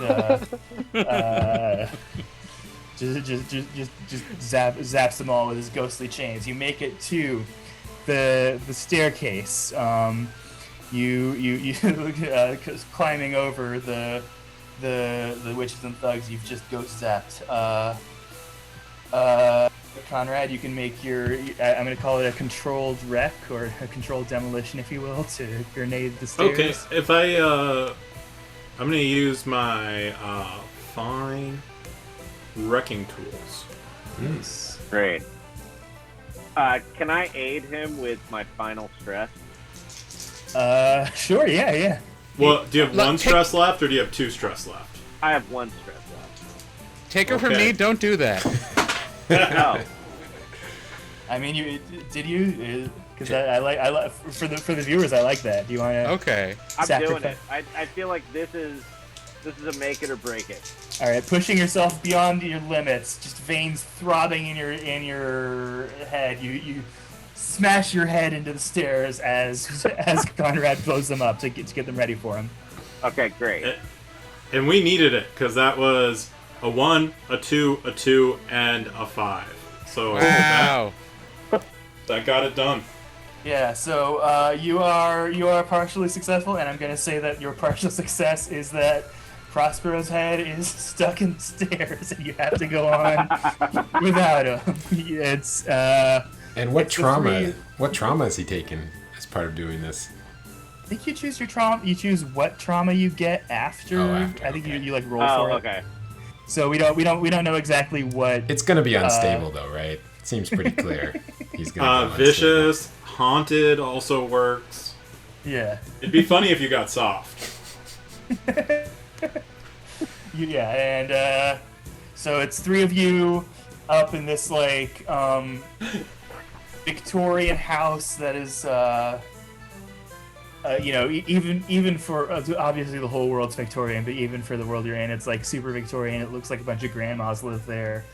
just zaps them all with his ghostly chains. You make it to the staircase. You climbing over the witches and thugs you've just ghost zapped. Conrad, you can make your, I'm going to call it a controlled wreck or a controlled demolition, if you will, to grenade the stairs. Okay, if I'm gonna use my fine wrecking tools. Nice. Great. Can I aid him with my final stress? Sure, yeah. Well, do you have Look, one take- stress left, or do you have 2 stress left? I have 1 stress left. Take her from Okay. me. Don't do that. No. I mean, did you? Because I like for the viewers, I like that. Do you want to? Okay. I'm doing Sacrifice. it. I feel like this is a make it or break it. All right, pushing yourself beyond your limits, just veins throbbing in your head. You smash your head into the stairs as Conrad blows them up to get them ready for him. Okay, great. And we needed it because that was a 1, a 2, a 2, and a 5. So Wow. that got it done. Yeah, so you are partially successful, and I'm gonna say that your partial success is that Prospero's head is stuck in stairs, and you have to go on without him. It's And what It's the trauma? three- What trauma has he taken as part of doing this? I think you choose your trauma. You choose what trauma you get after. Oh, after, I think okay. you like roll Oh, for it. okay. So we don't know exactly what. It's gonna be unstable though, right? It seems pretty clear. He's gonna go Vicious, haunted also works. Yeah. It'd be funny if you got soft. Yeah, and so it's 3 of you up in this like Victorian house that is even for obviously the whole world's Victorian, but even for the world you're in, it's like super Victorian. It looks like a bunch of grandmas live there,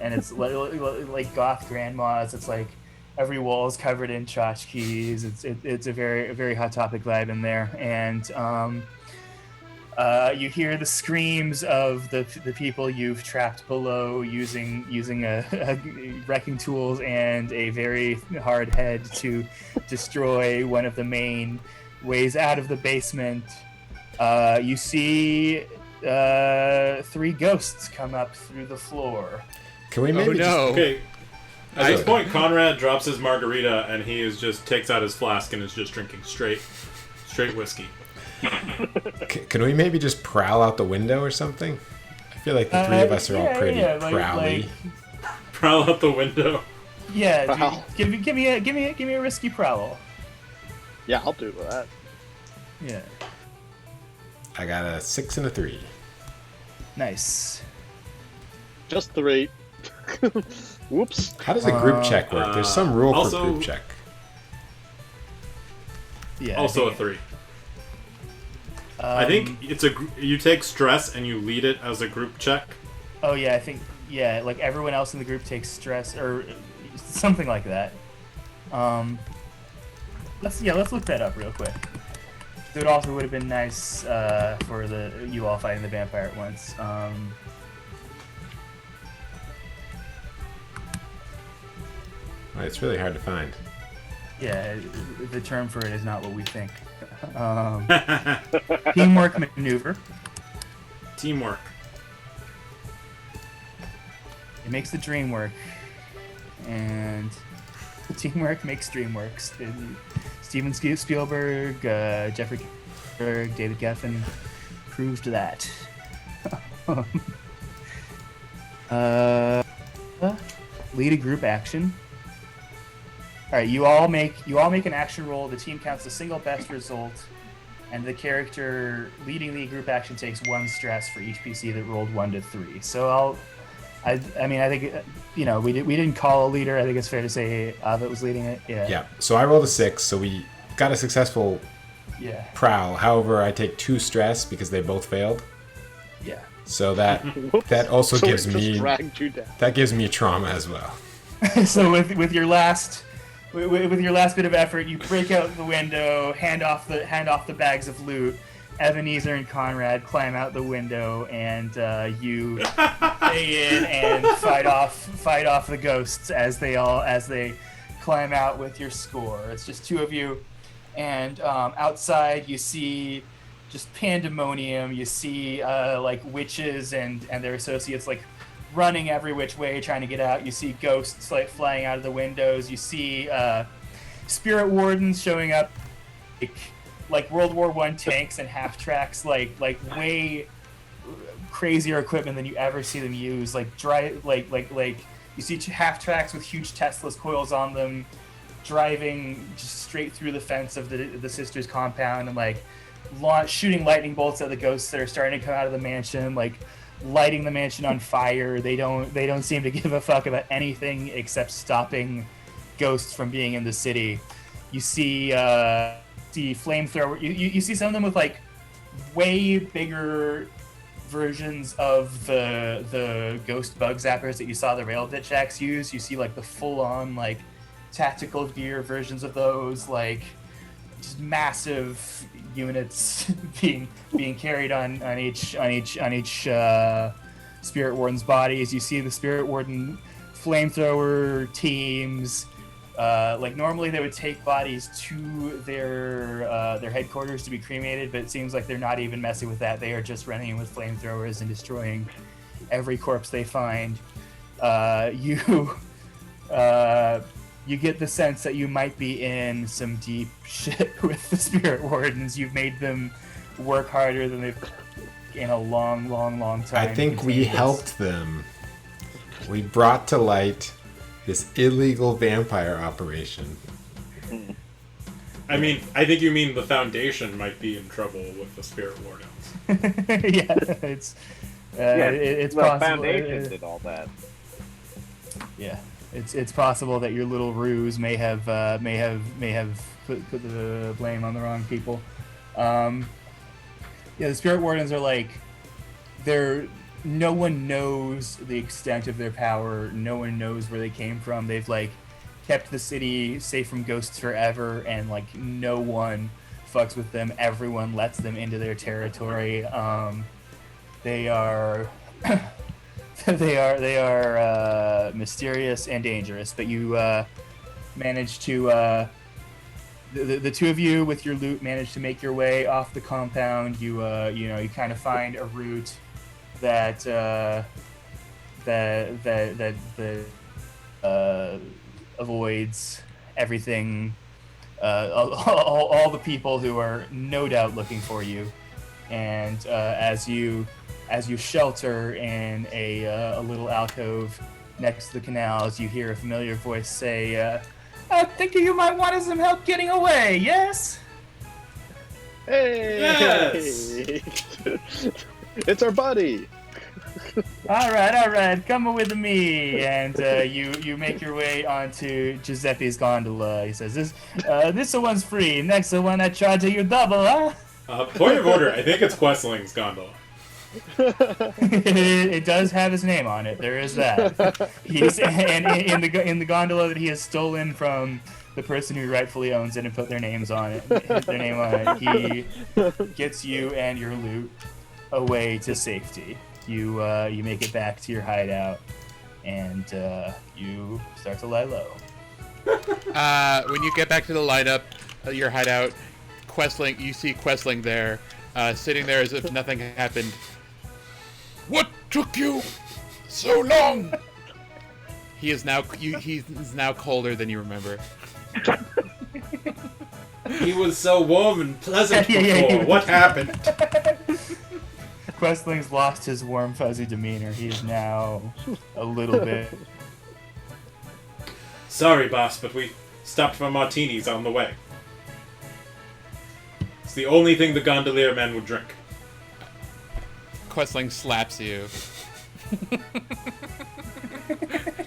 and it's like goth grandmas. It's like every wall is covered in tchotchkes. It's a very hot topic vibe in there, and you hear the screams of the people you've trapped below using wrecking tools and a very hard head to destroy one of the main ways out of the basement. You see three ghosts come up through the floor. Can we maybe Okay. At this point, Conrad drops his margarita and he just takes out his flask and is just drinking straight whiskey. Can we maybe just prowl out the window or something? I feel like the three of us are all pretty prowly. Prowl out the window. Yeah, dude, give me a risky prowl. Yeah, I'll do that. Yeah. I got a 6 and a 3. Nice. Just 3. Whoops. How does a group check work? There's some rule also, for group check. Yeah. Also a 3. I think it's you take stress and you lead it as a group check. Oh yeah, I think like everyone else in the group takes stress or something like that. Let's look that up real quick. It also would have been nice for you all fighting the vampire at once. It's really hard to find. Yeah, the term for it is not what we think. Teamwork maneuver. Teamwork. It makes the dream work, and teamwork makes dream work. Steven Spielberg, Jeffrey Berg, David Geffen proved that. Lead a group action. All right, you all make an action roll. The team counts the single best result, and the character leading the group action takes 1 stress for each PC that rolled 1 to 3. So I think we didn't call a leader. I think it's fair to say Avit was leading it. Yeah. Yeah. So I rolled a 6, so we got a successful prowl. However, I take 2 stress because they both failed. Yeah. So that also gives me trauma as well. So with your last bit of effort, you break out the window, hand off the bags of loot. Ebenezer and Conrad climb out the window, and you stay in and fight off the ghosts as they climb out with your score. It's just 2 of you, and outside you see just pandemonium. You see like witches and their associates like running every which way trying to get out. You see ghosts like flying out of the windows. You see spirit wardens showing up like World War I tanks and half tracks, like way crazier equipment than you ever see them use. Like you see half tracks with huge Tesla's coils on them, driving just straight through the fence of the sisters' compound and shooting lightning bolts at the ghosts that are starting to come out of the mansion, lighting the mansion on fire. They don't seem to give a fuck about anything except stopping ghosts from being in the city. You see flamethrower. You see some of them with way bigger versions of the ghost bug zappers that you saw the railbit jacks use. You see the full on tactical gear versions of those, just massive units being carried on each spirit warden's bodies. You see the spirit warden flamethrower teams. Normally they would take bodies to their headquarters to be cremated, but it seems like they're not even messing with that. They are just running in with flamethrowers and destroying every corpse they find. You get the sense that you might be in some deep shit with the spirit wardens. You've made them work harder than they've in a long time. I think we helped them. We brought to light this illegal vampire operation. I think you mean the Foundation might be in trouble with the spirit wardens. Yeah, it's possible. The Foundation did all that. Yeah, it's possible that your little ruse may have put the blame on the wrong people. The spirit wardens are no one knows the extent of their power. No one knows where they came from. They've kept the city safe from ghosts forever, and no one fucks with them. Everyone lets them into their territory. They are they are mysterious and dangerous, but you manage to the two of you with your loot manage to make your way off the compound. You kind of find a route that avoids everything, all the people who are no doubt looking for you. And as you shelter in a little alcove next to the canals, you hear a familiar voice say, "I think you might want some help getting away. Yes." Hey! Yes! It's our buddy! All right, come with me. And you make your way onto Giuseppe's gondola. He says, "This one's free. Next one, I charge you double, huh?" Point of order, I think it's Questling's gondola. It does have his name on it. There is that. He's and in the gondola that he has stolen from the person who rightfully owns it and put their names on it. Their name on it. He gets you and your loot away to safety. You make it back to your hideout, and you start to lie low. When you get back to the lineup, your hideout, you see Questling there, sitting there as if nothing happened. What took you so long? He's now colder than you remember. He was so warm and pleasant before. What happened? Questling's lost his warm, fuzzy demeanor. He is now a little bit. Sorry, boss, but we stopped for martinis on the way. It's the only thing the gondolier men would drink. Questling slaps you.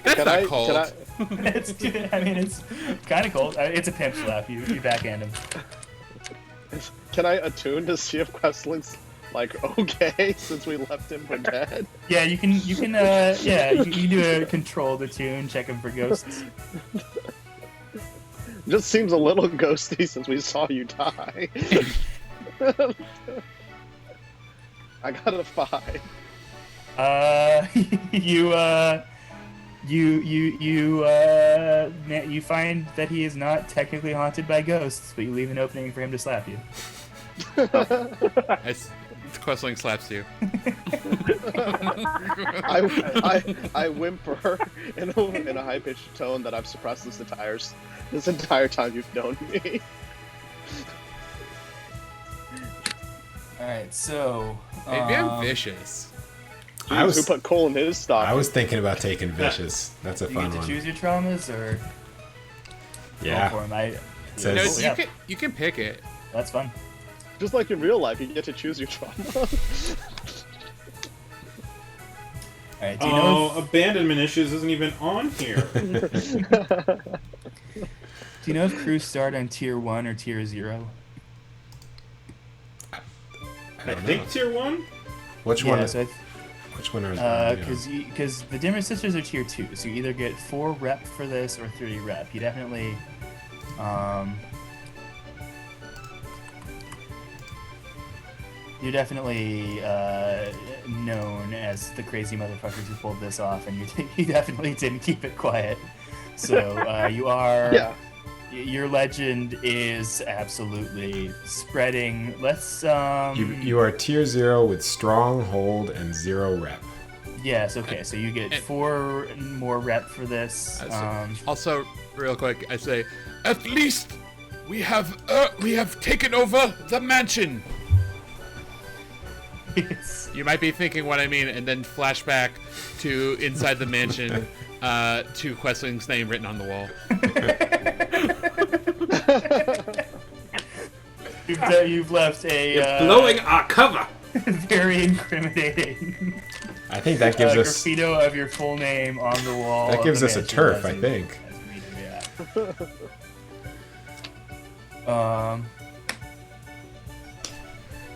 Can not cold. It's kind of cold. It's a pimp slap. You backhand him. Can I attune to see if Questling's okay since we left him for dead? Yeah, you can do a control the tune, check him for ghosts. Just seems a little ghosty since we saw you die. I got a 5. You find that he is not technically haunted by ghosts, but you leave an opening for him to slap you. Questling slaps you. I whimper in a high-pitched tone that I've suppressed this entire time you've known me. Alright, so... Maybe I'm vicious. Who put coal in his stock? I was thinking about taking vicious. That's a you fun get to one. choose your traumas, or... Yeah. Go for 'em. You can pick it. That's fun. Just like in real life, you get to choose your trauma. Alright, do you know abandonment issues isn't even on here. Do you know if crews start on tier 1 or tier 0? I think tier 1? Which one? Which one are because the Dimmer Sisters are tier 2, so you either get 4 rep for this or 3 rep. You definitely you're definitely known as the crazy motherfuckers who pulled this off, and you definitely didn't keep it quiet. So you are. Yeah. Your legend is absolutely spreading. Let's You are tier 0 with stronghold and 0 rep. Yes. Okay. So you get 4 more rep for this. Also, real quick, I say, at least we have taken over the mansion. You might be thinking what I mean, and then flashback to inside the mansion, to Questling's name written on the wall. You've left a You're blowing our cover. very incriminating. I think that gives us graffito of your full name on the wall. That gives us a mansion, turf, I think.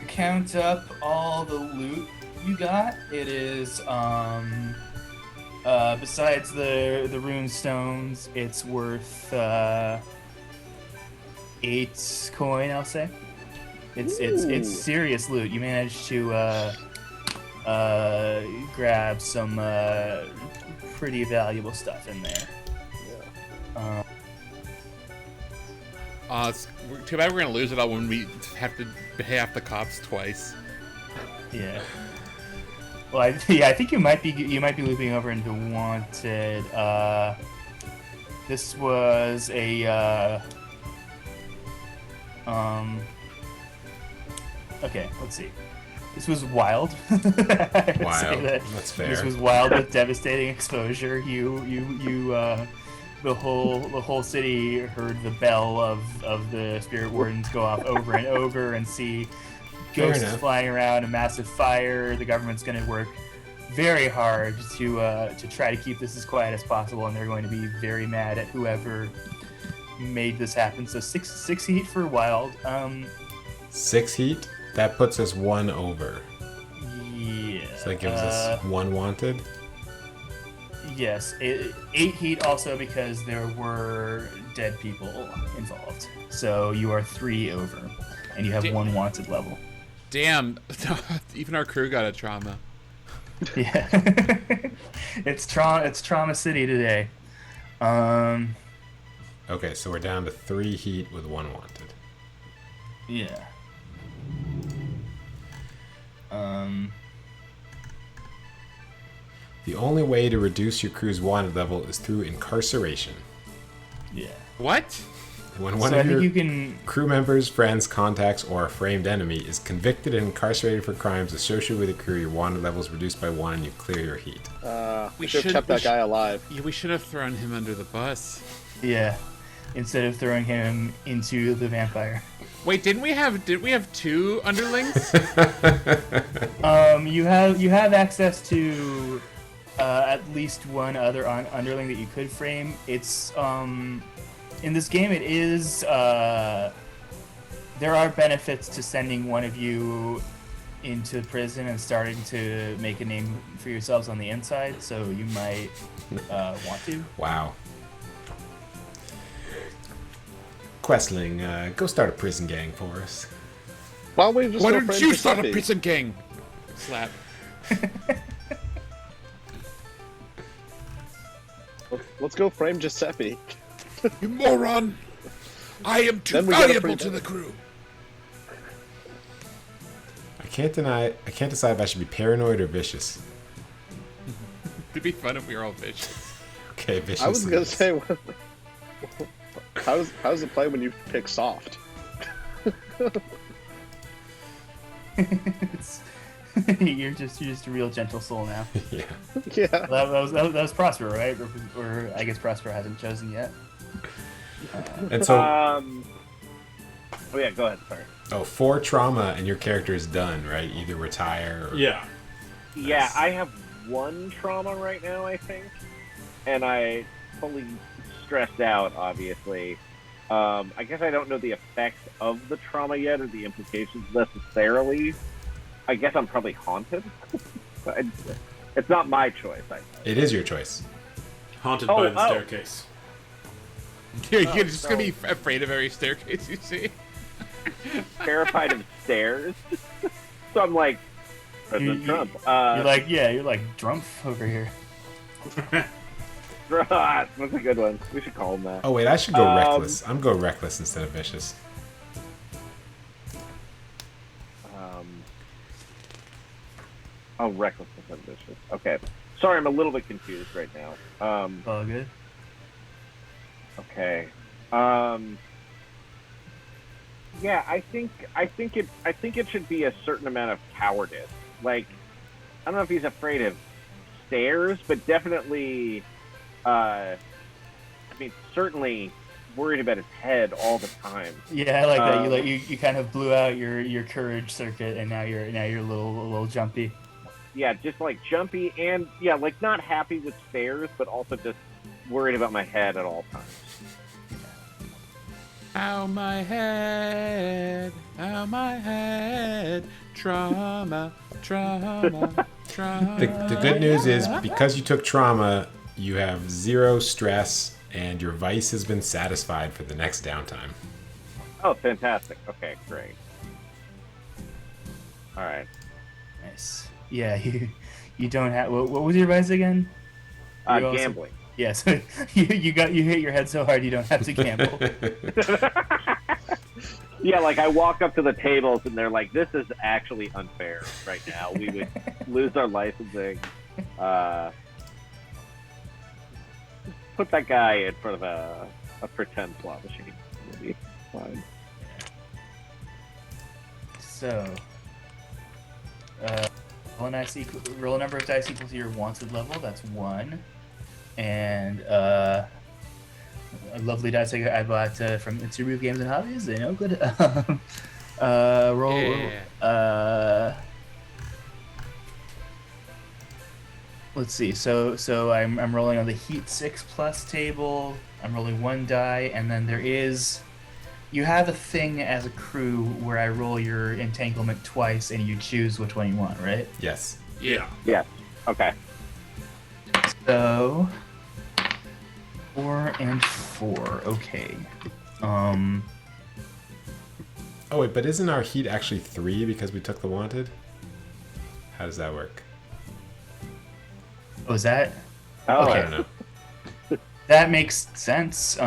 Count up all the loot you got. It is besides the rune stones, it's worth 8 coin, I'll say. It's serious loot. You managed to grab some pretty valuable stuff in there. Too bad we're gonna lose it all when we have to pay off the cops twice. Yeah. Well, I think you might be looping over into Wanted. This was a okay, let's see. This was wild. Wild. That's fair. This was wild with devastating exposure. The whole city heard the bell of the spirit wardens go off over and over, and see ghosts flying around, a massive fire. The government's going to work very hard to try to keep this as quiet as possible, and they're going to be very mad at whoever made this happen. So six heat for wild. 6 heat. That puts us 1 over. Yeah. So that gives us 1 wanted. Yes, 8 heat also because there were dead people involved. So you are 3 over, and you have 1 wanted level. Damn, even our crew got a trauma. Yeah, it's trauma city today. Okay, so we're down to 3 heat with 1 wanted. Yeah. The only way to reduce your crew's wanted level is through incarceration. Yeah. What? When one So I of think your you can. crew members, friends, contacts, or a framed enemy is convicted and incarcerated for crimes associated with the crew, your wanted level is reduced by 1 and you clear your heat. We should have kept that guy alive. Yeah, we should have thrown him under the bus. Yeah. Instead of throwing him into the vampire. Wait, didn't we have 2 underlings? You have access to at least one other underling that you could frame. It's in this game. It is there are benefits to sending one of you into prison and starting to make a name for yourselves on the inside. So you might want to. Wow. Questling, go start a prison gang for us. Why don't we just Why go don't friend you start a Giuseppe? prison gang? Slap. Let's go frame Giuseppe. You moron! I am too Then we get a valuable free to the dinner. crew. I can't decide if I should be paranoid or vicious. It'd be fun if we were all vicious. Okay, vicious. I was it gonna is. say, how does it play when you pick soft? You're just a real gentle soul now. Yeah. Yeah. That was Prosper, right? Or I guess Prosper hasn't chosen yet. And so, Oh yeah, go ahead. Sorry. 4 trauma and your character is done, right? Either retire or... Yeah. Yeah, I have 1 trauma right now, I think, and I fully stressed out. Obviously, I guess I don't know the effects of the trauma yet or the implications necessarily. I guess I'm probably haunted. It's not my choice. It is your choice. Haunted by the staircase. You're just gonna be afraid of every staircase you see. Terrified of stairs. So I'm like, President Trump. You're like Drumpf over here. That's a good one. We should call him that. Oh wait, I should go reckless. I'm going reckless instead of vicious. Recklessness and vicious. Okay. Sorry, I'm a little bit confused right now. All good. Okay. Yeah, I think it should be a certain amount of cowardice. Like, I don't know if he's afraid of stairs, but definitely, certainly worried about his head all the time. Yeah, I like that. You kind of blew out your courage circuit, and now you're a little jumpy. Yeah, just like jumpy and like not happy with stairs, but also just worried about my head at all times. Ow my head, trauma. The good news is, because you took trauma, you have 0 stress, and your vice has been satisfied for the next downtime. Oh, fantastic. Okay, great. All right. Nice. Yeah, you don't have. What was your advice again? Gambling. Yeah, so you hit your head so hard you don't have to gamble. Yeah, like I walk up to the tables and they're like, "This is actually unfair right now. We would lose our licensing." Put that guy in front of a pretend slot machine. It'll be fine. So, roll a number of dice equal to your wanted level. That's 1, and a lovely dice I bought from Cerebral Games and Hobbies. They know good. Roll. Yeah. Let's see. So I'm rolling on the Heat 6 plus table. I'm rolling 1 die, and then you have a thing as a crew where I roll your entanglement twice, and you choose which one you want, right? Yes. Yeah. Yeah. Okay. So 4 and 4. Okay. Oh wait, but isn't our heat actually 3 because we took the wanted? How does that work? Oh, is that? Oh, Okay. I don't know. That makes sense.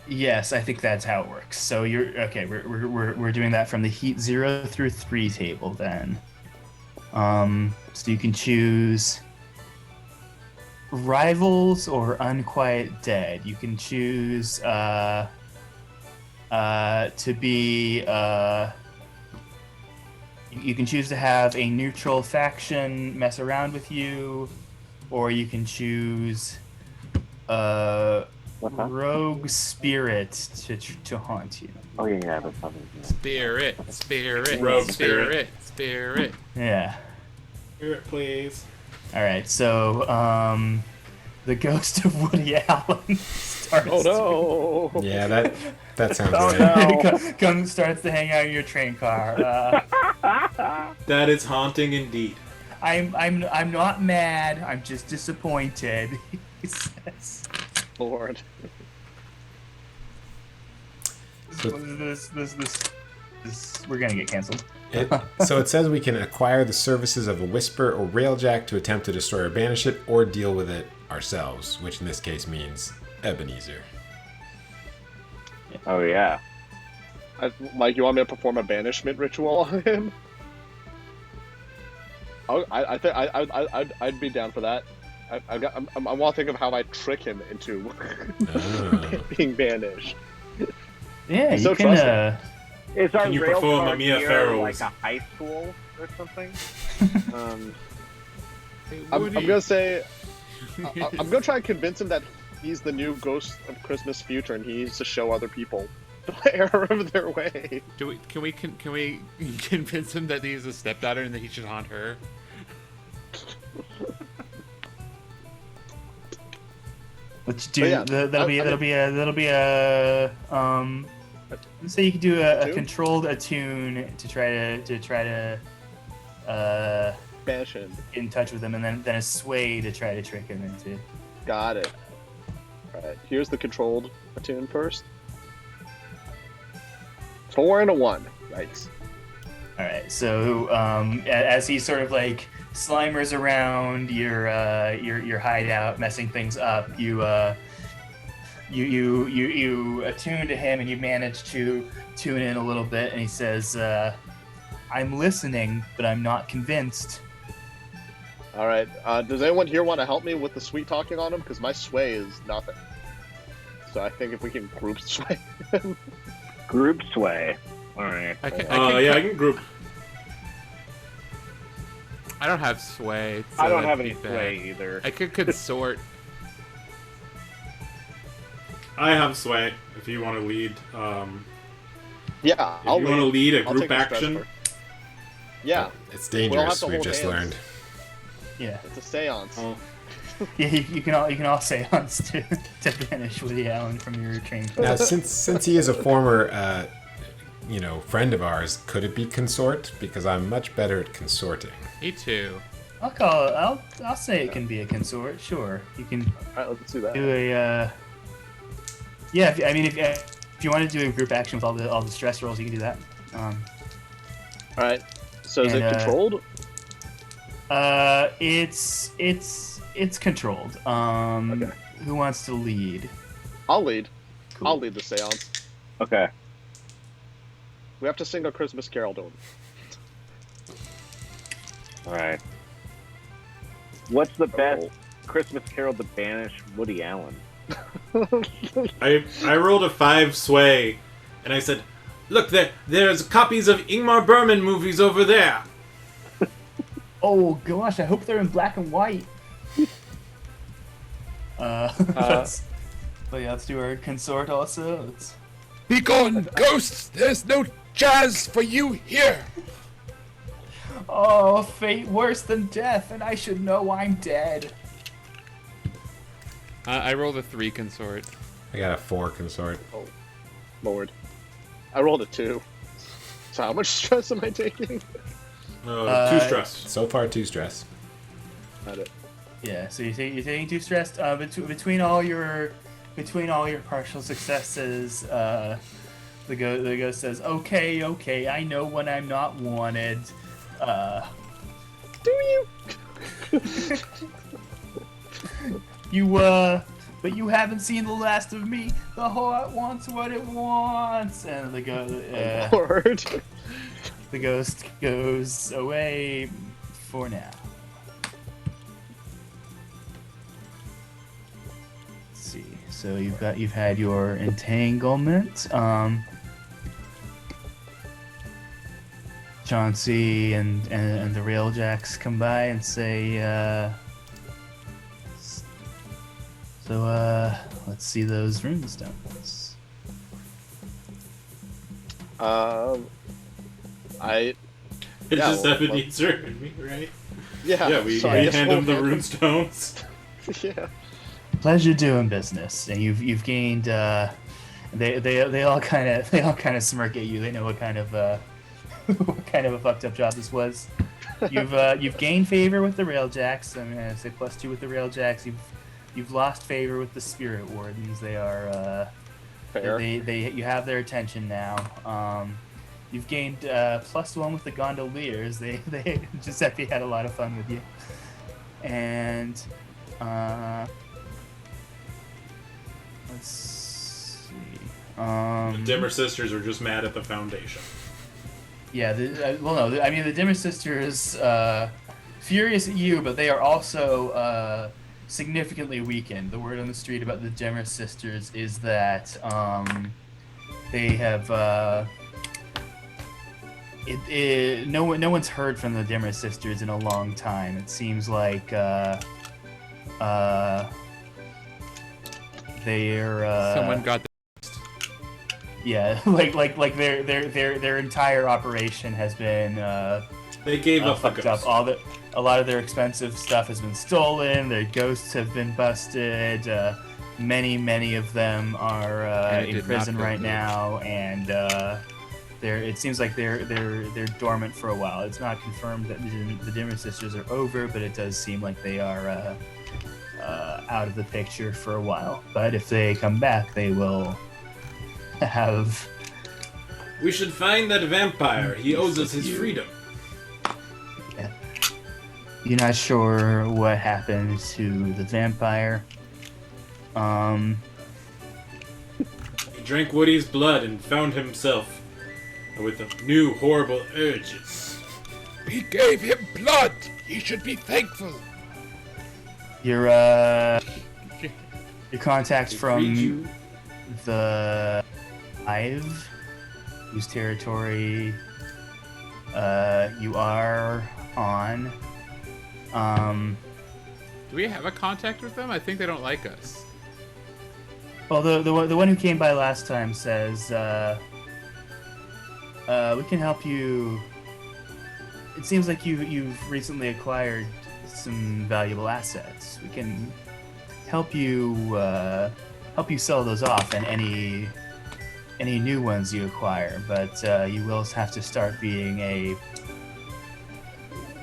Yes, I think that's how it works. So you're okay. We're doing that from the Heat 0 through 3 table then. So you can choose Rivals or Unquiet Dead. You can choose to be you can choose to have a neutral faction mess around with you, or you can choose rogue spirit to haunt you. Oh yeah, that's something. Spirit. Rogue Spirit. Yeah. Spirit, please. All right. So the ghost of Woody Allen starts. Oh no! Yeah, that sounds Oh, right. no. starts to hang out in your train car. That is haunting indeed. I'm not mad. I'm just disappointed. He says. Lord. This we're gonna get canceled. So it says we can acquire the services of a Whisper or Railjack to attempt to destroy or banish it, or deal with it ourselves, which in this case means Ebenezer. Oh yeah. Mike, you want me to perform a banishment ritual on him? I think I'd be down for that. I want to think of how I trick him into being banished. Yeah, He's you so can. trusting. Is our Can you rail perform car a Mia near, Farrow's? like a high school or something? I'm gonna say I'm gonna try and convince him that he's the new ghost of Christmas future, and he needs to show other people the error of their way. Can we convince him that he's a stepdaughter and that he should haunt her? Let's do. But yeah, that'll be a. Let's say you could do a Attune? controlled attune to try to Banish him. get in touch with him, and then a sway to try to trick him into. Got it. Alright, here's the controlled attune first. 4 and a 1. Yikes. All right. So as he sort of like slimers around your hideout, messing things up, you attune to him, and you manage to tune in a little bit, and he says, "I'm listening, but I'm not convinced." Alright, does anyone here want to help me with the sweet talking on him? Because my sway is nothing. So I think if we can group sway him. Group sway. All right. I can group. I don't have sway. so I don't that'd have be any bad. sway either. I could consort. I have sway. If you want to lead, Yeah, if I'll you want to lead a I'll group take the stress action, first. Yeah, It's We don't have dangerous, to we've hold just hands. learned. Yeah. it's a seance. oh, Yeah, you can all seance to banish Woody Allen from your train. Now, since he is a former, friend of ours, could it be consort? Because I'm much better at consorting. Me too. I'll say it can be a consort. Sure, you can Alright, let's do that. do a. Yeah, if you want to do a group action with all the stress rolls, you can do that. Alright, so is And, it controlled? It's controlled. Okay. Who wants to lead? I'll lead. I'll lead the seance. Okay. We have to sing a Christmas carol to him. All right. What's the best Christmas Carol to banish Woody Allen? I rolled a 5 sway, and I said, "Look, there's copies of Ingmar Bergman movies over there." Oh gosh, I hope they're in black and white. But yeah, let's do our consort also. Be gone, ghosts! There's no jazz for you here! Oh, fate worse than death, and I should know I'm dead. I rolled a 3 consort. I got a 4 consort. Oh, Lord. I rolled a 2. So how much stress am I taking? 2 stress. So far, 2 stress. Not it. Yeah, so you're taking 2 stressed. Between all your partial successes, the ghost says, "Okay, I know when I'm not wanted." Do you? But you haven't seen the last of me. The heart wants what it wants, and Lord. the ghost goes away for now. Let's see. So you've had your entanglement. Chauncey and the Railjacks come by and say, let's see those runestones. It's Yeah, just well, Ebenezer and me, right? Yeah. Yeah, we so I guess hand we'll him the hand rune stones. Yeah. Pleasure doing business, and you've gained. They all kind of smirk at you. They know what kind of what kind of a fucked up job this was. You've gained favor with the Railjacks. I'm gonna say +2 with the Railjacks. You've lost favor with the Spirit Wardens. They are Fair. you have their attention now. You've gained +1 with the Gondoliers. They Giuseppe had a lot of fun with you, and let's see. The Dimmer sisters are just mad at the Foundation. Yeah, the Dimmer sisters furious at you, but they are also significantly weakened. The word on the street about the Dimmer sisters is that they have no one's heard from the Dimmer sisters in a long time. It seems like they're Someone got yeah, like their entire operation has been They gave up the fucked ghost. up. A lot of their expensive stuff has been stolen. Their ghosts have been busted. Many of them are And it in did prison not go right good. now, and it seems like they're dormant for a while. It's not confirmed that the Dimmer sisters are over, but it does seem like they are out of the picture for a while. But if they come back, they will have. We should find that vampire. He owes us his freedom. Yeah. You're not sure what happened to the vampire. He drank Woody's blood and found himself with new horrible urges. We gave him blood! He should be thankful! Your contacts Freed you. from the Hive, whose territory you are on. Do we have a contact with them? I think they don't like us. Well, the one who came by last time says we can help you. It seems like you've recently acquired some valuable assets. We can help you sell those off and any new ones you acquire, but you will have to start being a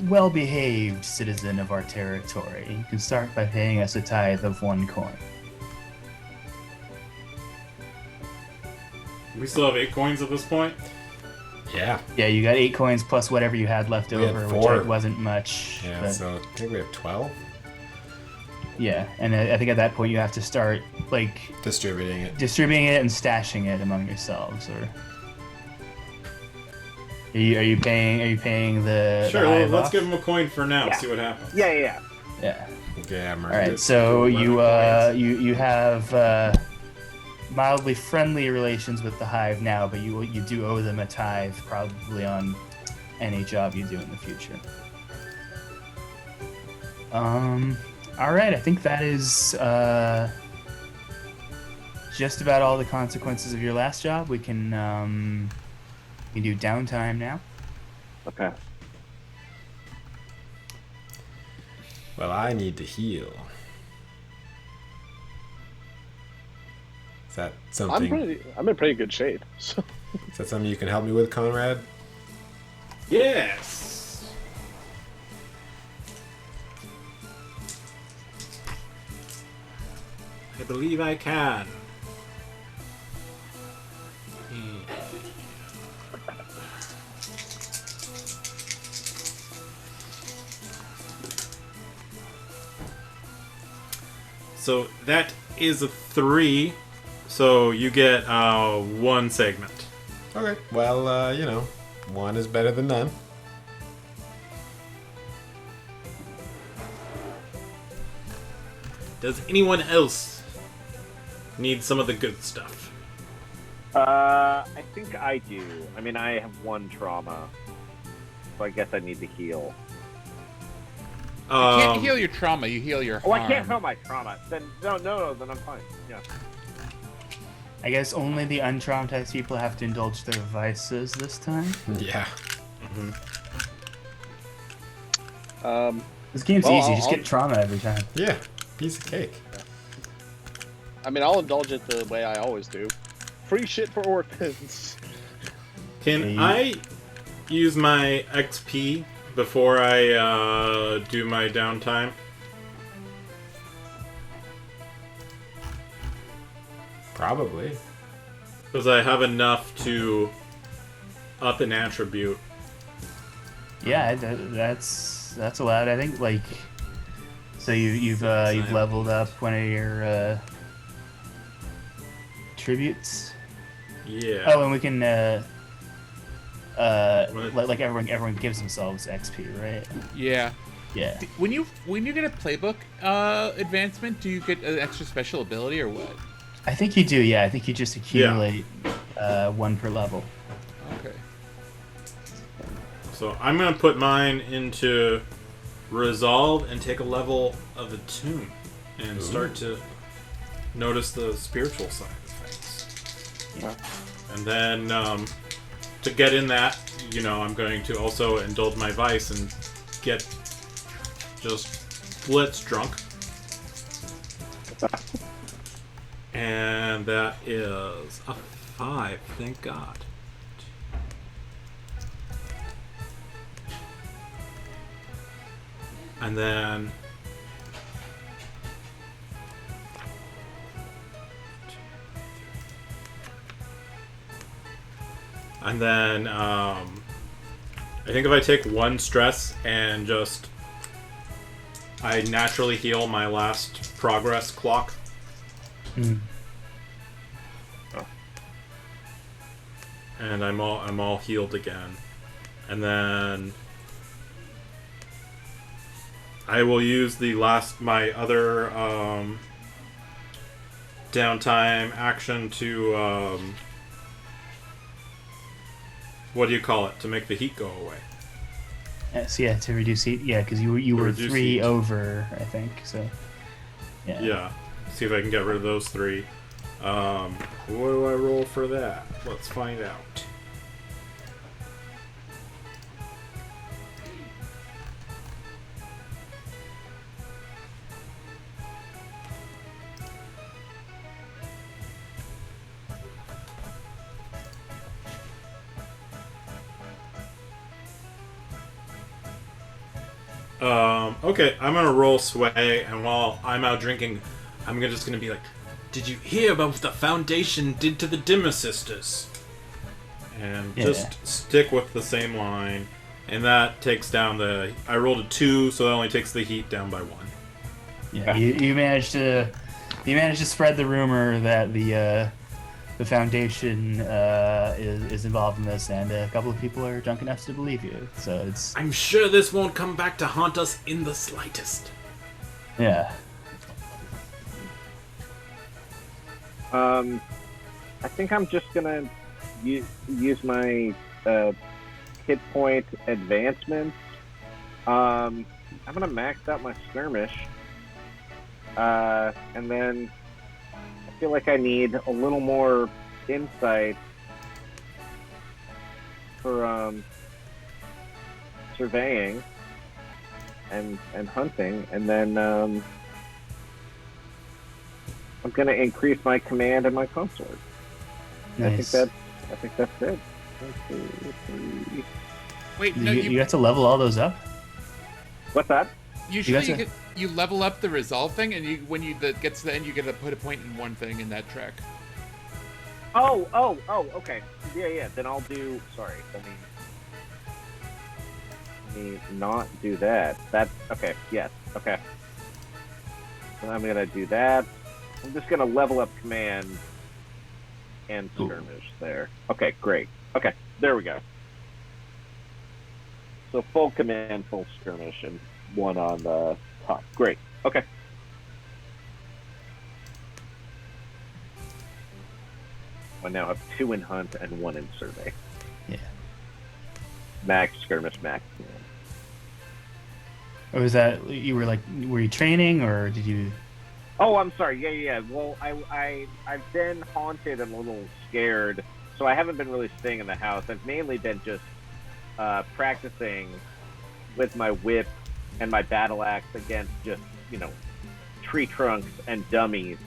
well-behaved citizen of our territory. You can start by paying us a tithe of 1 coin. We still have 8 coins at this point. Yeah. Yeah, you got 8 coins plus whatever you had left We had over, 4. which wasn't much. Yeah, but so I think we have 12. Yeah, and I think at that point you have to start like Distributing it. distributing it and stashing it among yourselves, or are you paying the Sure, the well, hive let's off? give him a coin for now. Yeah. See what happens. Yeah. Yeah. Yeah, All right. So you have mildly friendly relations with the hive now, but you do owe them a tithe probably on any job you do in the future. All right. I think that is just about all the consequences of your last job. We can do downtime now. Okay. Well, I need to heal. Is that something? I'm in pretty good shape. So. Is that something you can help me with, Conrad? Yes. I believe I can. So that is a 3. So you get 1 segment. Okay. Well, one is better than none. Does anyone else need some of the good stuff? I think I do. I mean, I have 1 trauma, so I guess I need to heal. You can't heal your trauma. You heal your Oh, harm. I can't heal my trauma. Then no, then I'm fine. Yeah. I guess only the untraumatized people have to indulge their vices this time. Yeah. This game's Well, easy. Just I'll- get trauma every time. Yeah. Piece of cake. I mean, I'll indulge it the way I always do. Free shit for orphans. Can I use my XP before I do my downtime? Probably. Because I have enough to up an attribute. Yeah, that's allowed. I think like so you've leveled up one of your tributes. Yeah. Oh, and we can like everyone gives themselves XP, right? Yeah. Yeah. When you get a playbook advancement, do you get an extra special ability or what? I think you do. Yeah, I think you just accumulate 1 per level. Okay. So I'm going to put mine into Resolve and take a level of Attune and start to notice the spiritual side of things. Yeah. And then to get in that, I'm going to also indulge my vice and get just blitz drunk. And that is a 5, thank God. And then I think if I take 1 stress and just I naturally heal my last progress clock. And I'm all healed again. And then I will use my other downtime action to what do you call it? To make the heat go away. Yes, yeah, to reduce heat. Yeah, because you were reduce 3 heat. over, I think. So. Yeah. Yeah. See if I can get rid of those 3. What do I roll for that? Let's find out. Okay, I'm gonna roll sway, and while I'm out drinking, I'm just gonna be like, "Did you hear about what the Foundation did to the Dimmer Sisters?" And just stick with the same line, and that takes down I rolled a 2, so that only takes the heat down by 1. Yeah, you managed to spread the rumor that the foundation is involved in this, and a couple of people are drunk enough to believe you. So it's I'm sure this won't come back to haunt us in the slightest. yeah. I think I'm just gonna use my hit point advancements. I'm gonna max out my skirmish, and then I feel like I need a little more insight for surveying and hunting, and then I'm gonna increase my command and my consort. Nice. I think that's it. 1, 2, 3. Wait, no, You got to level all those up. What's that? usually you level up the resolve thing, and when that gets to the end, you get to put a point in one thing in that track. Oh, okay. Yeah. Then I'll do. Sorry, let me not do that. That's okay. Yes. Okay. So I'm gonna do that. I'm just gonna level up command and skirmish there. Okay, great. Okay, there we go. So full command, full skirmish, and one on the top. Great. Okay. I now have 2 in hunt and 1 in survey. Yeah. Max skirmish, max command. Or was that were you training, or did you? Oh, I'm sorry. Yeah. Well, I've been haunted and a little scared, so I haven't been really staying in the house. I've mainly been just practicing with my whip and my battle axe against just tree trunks and dummies,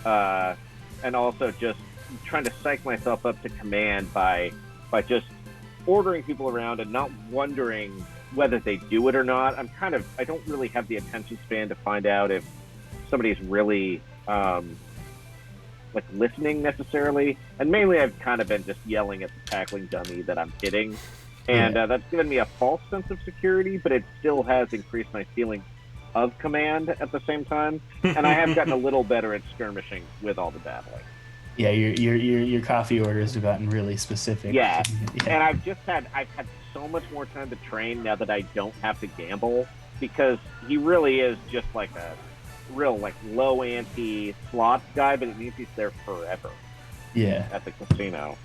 and also just trying to psych myself up to command by just ordering people around and not wondering whether they do it or not. I don't really have the attention span to find out if somebody's really listening necessarily, and mainly I've kind of been just yelling at the tackling dummy that I'm hitting, and that's given me a false sense of security, but it still has increased my feeling of command at the same time, and I have gotten a little better at skirmishing with all the battling. Yeah, your coffee orders have gotten really specific. Yeah, and I've had so much more time to train now that I don't have to gamble, because he really is just like a real low ante slots guy, but it means he's there forever. Yeah. At the casino.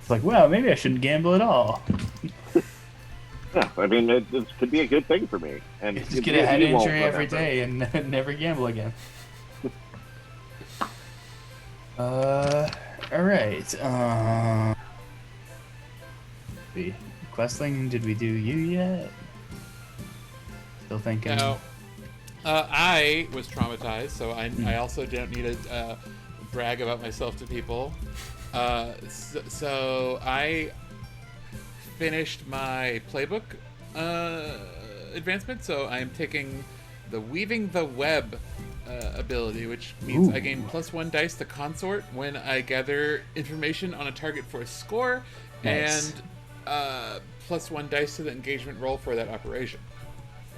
It's like, wow, maybe I shouldn't gamble at all. Yeah, I mean, it could be a good thing for me. And Just get a head injury every day and never gamble again. Alright. The Questling, did we do you yet? Still thinking? No. I was traumatized, so I also don't need to brag about myself to people. So I finished my playbook advancement, so I'm taking the Weaving the Web ability, which means I gain +1 dice to consort when I gather information on a target for a score, Nice. and +1 dice to the engagement roll for that operation.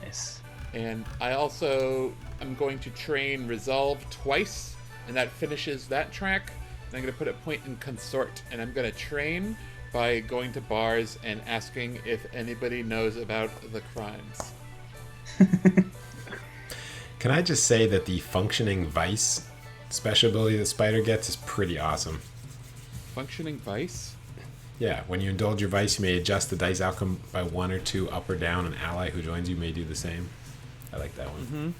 Nice. And I'm going to train Resolve twice, and that finishes that track. And I'm going to put a point in Consort, and I'm going to train by going to bars and asking if anybody knows about the crimes. Can I just say that the functioning vice special ability that Spider gets is pretty awesome. Functioning vice? Yeah, when you indulge your vice, you may adjust the dice outcome by 1 or 2 up or down. An ally who joins you may do the same. I like that one. Mm-hmm.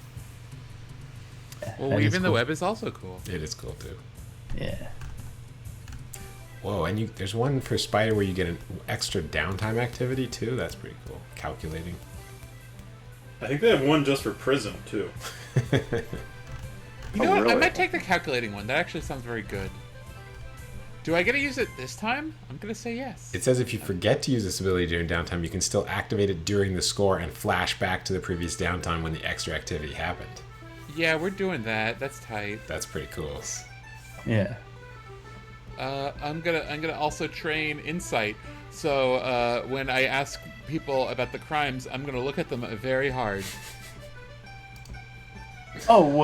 Well, That is Weaving the cool. Web is also cool. It is cool too. Yeah. Whoa, and there's one for Spider where you get an extra downtime activity too. That's pretty cool. Calculating. I think they have one just for prison, too. You know what? I really? might take the calculating one. That actually sounds very good. Do I get to use it this time? I'm going to say yes. It says if you forget to use this ability during downtime, you can still activate it during the score and flash back to the previous downtime when the extra activity happened. Yeah, we're doing that. That's tight. That's pretty cool. Yeah. I'm gonna also train insight. So when I ask people about the crimes, I'm gonna look at them very hard. Oh,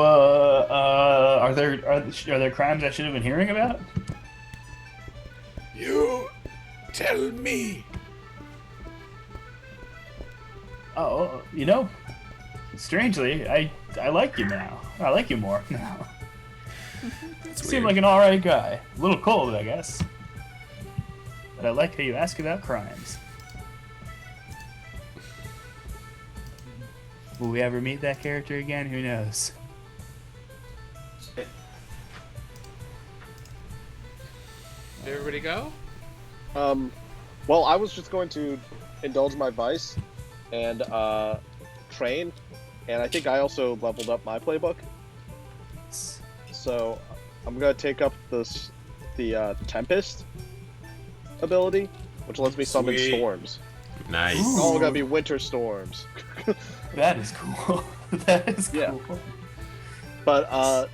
are there crimes I should have been hearing about? You tell me. Oh, strangely, I like you now. I like you more now. You seem like an alright guy. A little cold, I guess. But I like how you ask about crimes. Will we ever meet that character again? Who knows? Did everybody go? Well, I was just going to indulge my vice and train, and I think I also leveled up my playbook. So I'm gonna take up the Tempest ability, which lets me summon Sweet. storms. Nice. It's all gonna be winter storms. That is cool. That is cool. Yeah. But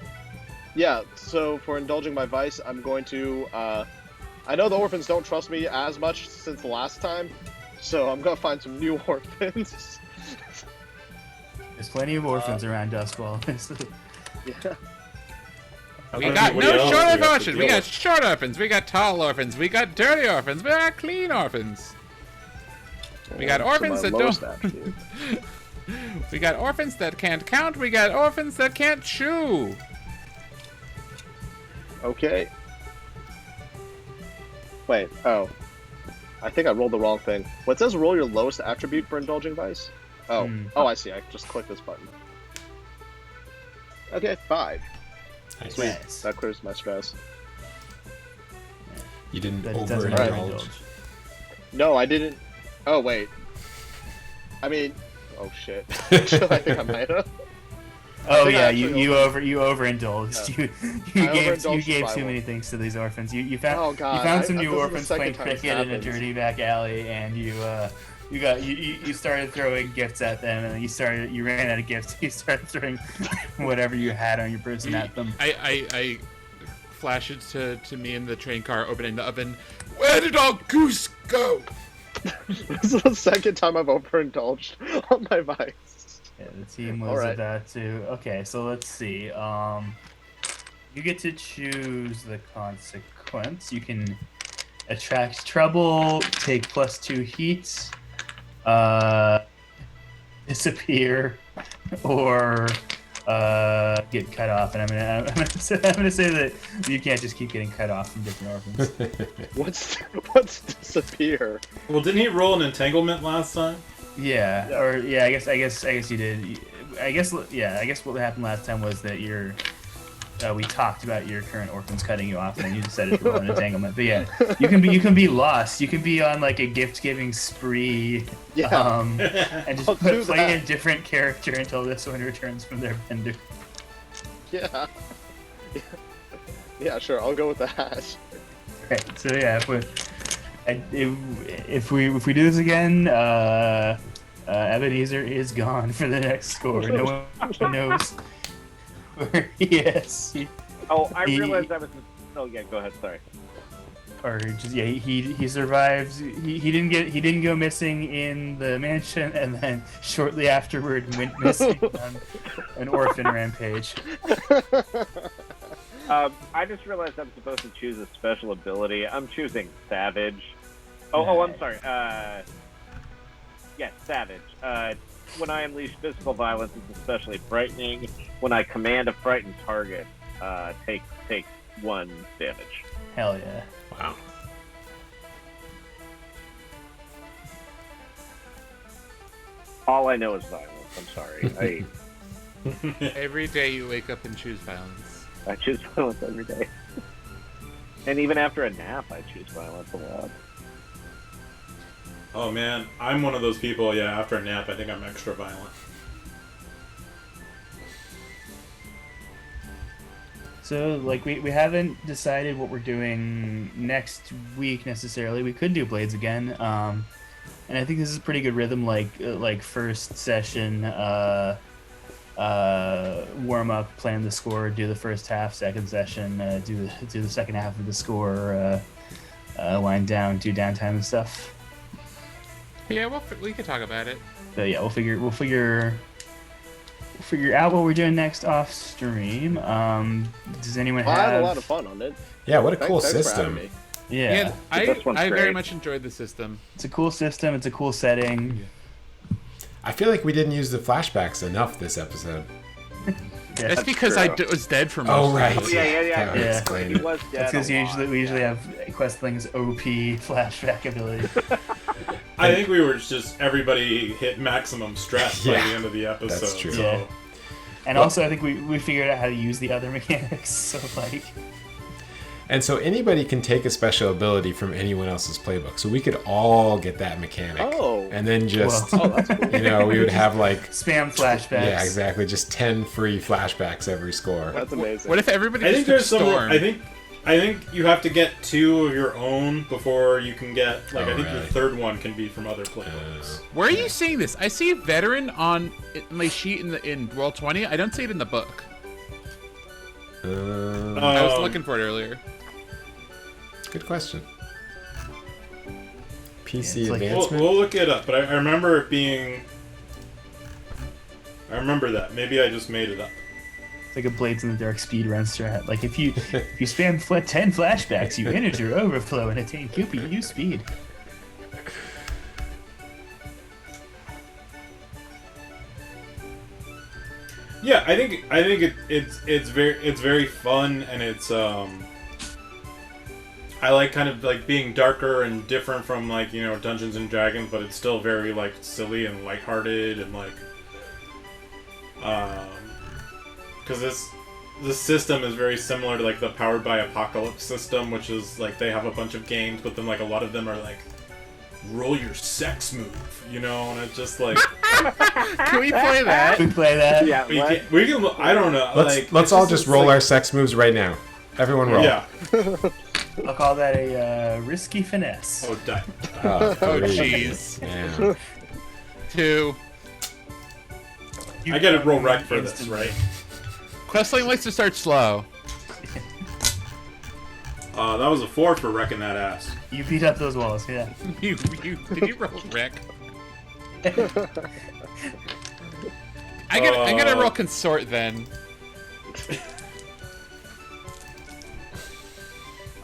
yeah. So for indulging my vice, I'm going to. I know the orphans don't trust me as much since the last time, so I'm gonna find some new orphans. There's plenty of orphans around Dustfall. Yeah. We got no short of orphans. We got short orphans. We got tall orphans. We got dirty orphans. We got clean orphans. We got orphans that don't. We got orphans that can't count. We got orphans that can't chew. Okay. Wait. Oh. I think I rolled the wrong thing. Well, it says roll your lowest attribute for indulging vice. Oh. Oh, I see. I just clicked this button. Okay, 5. Nice. Sweet. Nice. That clears my stress. You didn't But it doesn't really overindulge. indulge. No, I didn't. Oh, wait. I mean, oh shit. I think I might have. Oh think I yeah, actually you overindulged. Yeah. You I gave overindulged too rival. many things to these orphans. You found Oh, God, you found some this new is the orphans playing second time cricket in a this happens. dirty back alley, and you started throwing gifts at them, and then you ran out of gifts. You started throwing whatever you had on your person at them. I flash it to me in the train car opening the oven. Where did our goose go? This is the second time I've overindulged on my vice. Yeah, the team was Alright. about to. Okay, so let's see. You get to choose the consequence. You can attract trouble, take +2 heat, disappear, or get cut off. And I'm gonna say that you can't just keep getting cut off from different orphans. What's disappear? Well, didn't he roll an entanglement last time? Yeah, Yeah. or yeah, I guess you did. I guess what happened last time was that we talked about your current orphans cutting you off, and then you decided to roll an entanglement. But yeah, you can be lost. You can be on like a gift giving spree, Yeah. and just I'll do play that. a different character until this one returns from their vendor. Yeah. Yeah, sure. I'll go with that. Right. So yeah, if we do this again, Ebenezer is gone for the next score. No one knows where he is. Oh, I He- realized I was. Oh yeah, go ahead. Sorry. Or just yeah, he survives. He didn't go missing in the mansion, and then shortly afterward went missing on an orphan rampage. I just realized I'm supposed to choose a special ability. I'm choosing Savage. Oh, I'm sorry. Yes, Savage. When I unleash physical violence, it's especially frightening. When I command a frightened target, take 1 damage. Hell yeah. Wow. All I know is violence. I'm sorry. Every day you wake up and choose violence. I choose violence every day. And even after a nap, I choose violence a lot. Oh man, I'm one of those people. Yeah, after a nap, I think I'm extra violent. So like we haven't decided what we're doing next week necessarily. We could do Blades again. And I think this is a pretty good rhythm, like first session, warm up, plan the score, do the first half, second session, do the second half of the score, wind down, do downtime and stuff. Yeah, we can talk about it. But yeah, we'll figure out what we're doing next off stream. Does anyone have? I had a lot of fun on it. Yeah, what a cool Thanks for having system. me. Yeah, This one's I very great. much enjoyed the system. it's a cool system. It's a cool setting. I feel like we didn't use the flashbacks enough this episode. Yeah, That's because true. I was dead for most Oh, of right. it. Yeah. That would Yeah. explain He it. was dead. that's because a lot, we usually yeah. have Questling's OP flashback ability. I think we were just everybody hit maximum stress by Yeah, the end of the episode. that's true. So. Yeah. And also, I think we figured out how to use the other mechanics. So like, And so anybody can take a special ability from anyone else's playbook. So we could all get that mechanic. Oh. And then just, Oh, that's cool. we would have like, spam flashbacks. yeah, exactly, just 10 free flashbacks every score. That's amazing. What if everybody I just think took there's some. Storm? I think you have to get 2 of your own before you can get. Like, Oh, I think your really? third one can be from other playbooks. Where are you seeing this? I see veteran on my sheet in Roll20. I don't see it in the book. I was looking for it earlier. Good question. PC it's like- advancement? We'll look it up, but I remember it being. I remember that. Maybe I just made it up. It's like a Blades in the Dark speedrun strat. Like if you spam 10 flashbacks, you enter overflow and attain QPU speed. Yeah, I think it's very fun, and it's I like kind of like being darker and different from like Dungeons and Dragons, but it's still very like silly and lighthearted and like because this system is very similar to like the Powered by Apocalypse system, which is like they have a bunch of games, but then like a lot of them are like roll your sex move, and it's just like Can we play that? We play that. Yeah, we can I don't know. Let's it's all just- just it's roll like- our sex moves right now. Everyone roll. Yeah. I'll call that a risky finesse. Oh, die. Oh, three. jeez. Yeah. 2. You I gotta roll come wreck for this, instantly. right? Questling likes to start slow. That was a 4 for wrecking that ass. You beat up those walls, yeah. Did you roll wreck? I'm gonna roll consort then.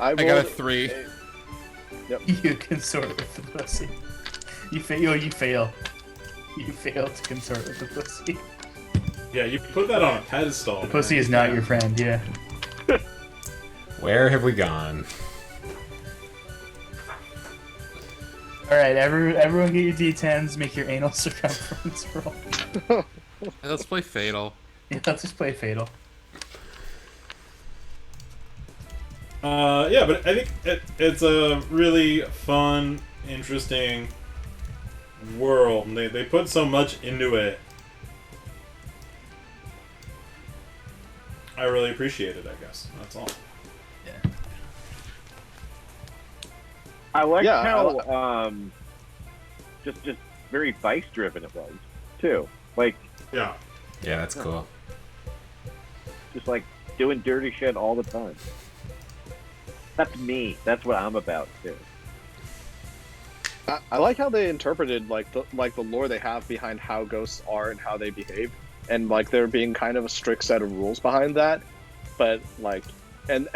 I I got a rolled 3. You consort with the pussy. You fail. You fail. You fail to consort with the pussy. Yeah, you put that on a pedestal. The pussy is not your friend, yeah. Where have we gone? Alright, everyone get your D10s, make your anal circumference roll. Let's play Fatal. Yeah, let's just play Fatal. Yeah, but I think it's a really fun, interesting world. And they put so much into it. I really appreciate it, I guess. That's all. Yeah. I like Yeah, how just very vice driven it was too. Like Yeah. Yeah, that's cool. just like doing dirty shit all the time. That's me. That's what I'm about too. I like how they interpreted like the lore they have behind how ghosts are and how they behave, and like there being kind of a strict set of rules behind that, but like and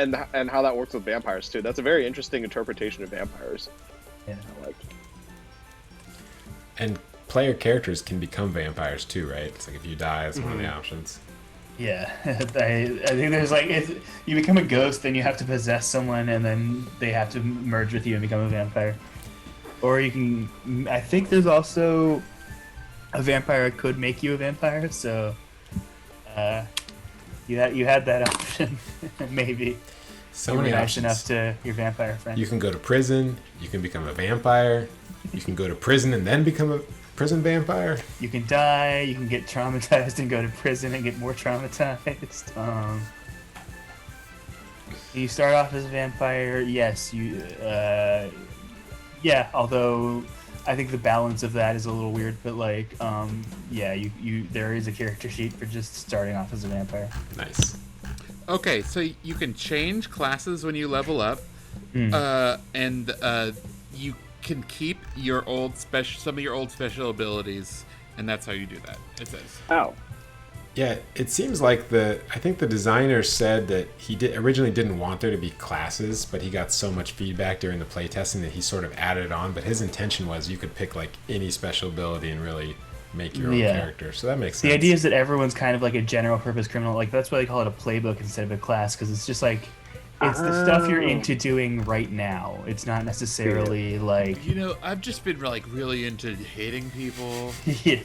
how that works with vampires too. That's a very interesting interpretation of vampires. Yeah. I like. And player characters can become vampires too, right? It's like if you die, it's one of the options. Yeah, I think there's like if you become a ghost, then you have to possess someone, and then they have to merge with you and become a vampire. Or you can. I think there's also a vampire could make you a vampire, so you had that option, maybe. So You were many nice options. enough to your vampire friend. You can go to prison. You can become a vampire. You can go to prison and then become a prison vampire. You can die. You can get traumatized and go to prison and get more traumatized. You start off as a vampire. Yes, you. Yeah, although I think the balance of that is a little weird, but like, yeah, you there is a character sheet for just starting off as a vampire. Nice. Okay, so you can change classes when you level up, and you can keep your some of your old special abilities, and that's how you do that. It says. Oh. Yeah, it seems like I think the designer said that he originally didn't want there to be classes, but he got so much feedback during the playtesting that he sort of added it on. But his intention was you could pick like any special ability and really make your own character. So that makes sense. The idea is that everyone's kind of like a general purpose criminal. Like that's why they call it a playbook instead of a class, because it's just like it's the stuff you're into doing right now. It's not necessarily like I've just been like really into hating people. yeah.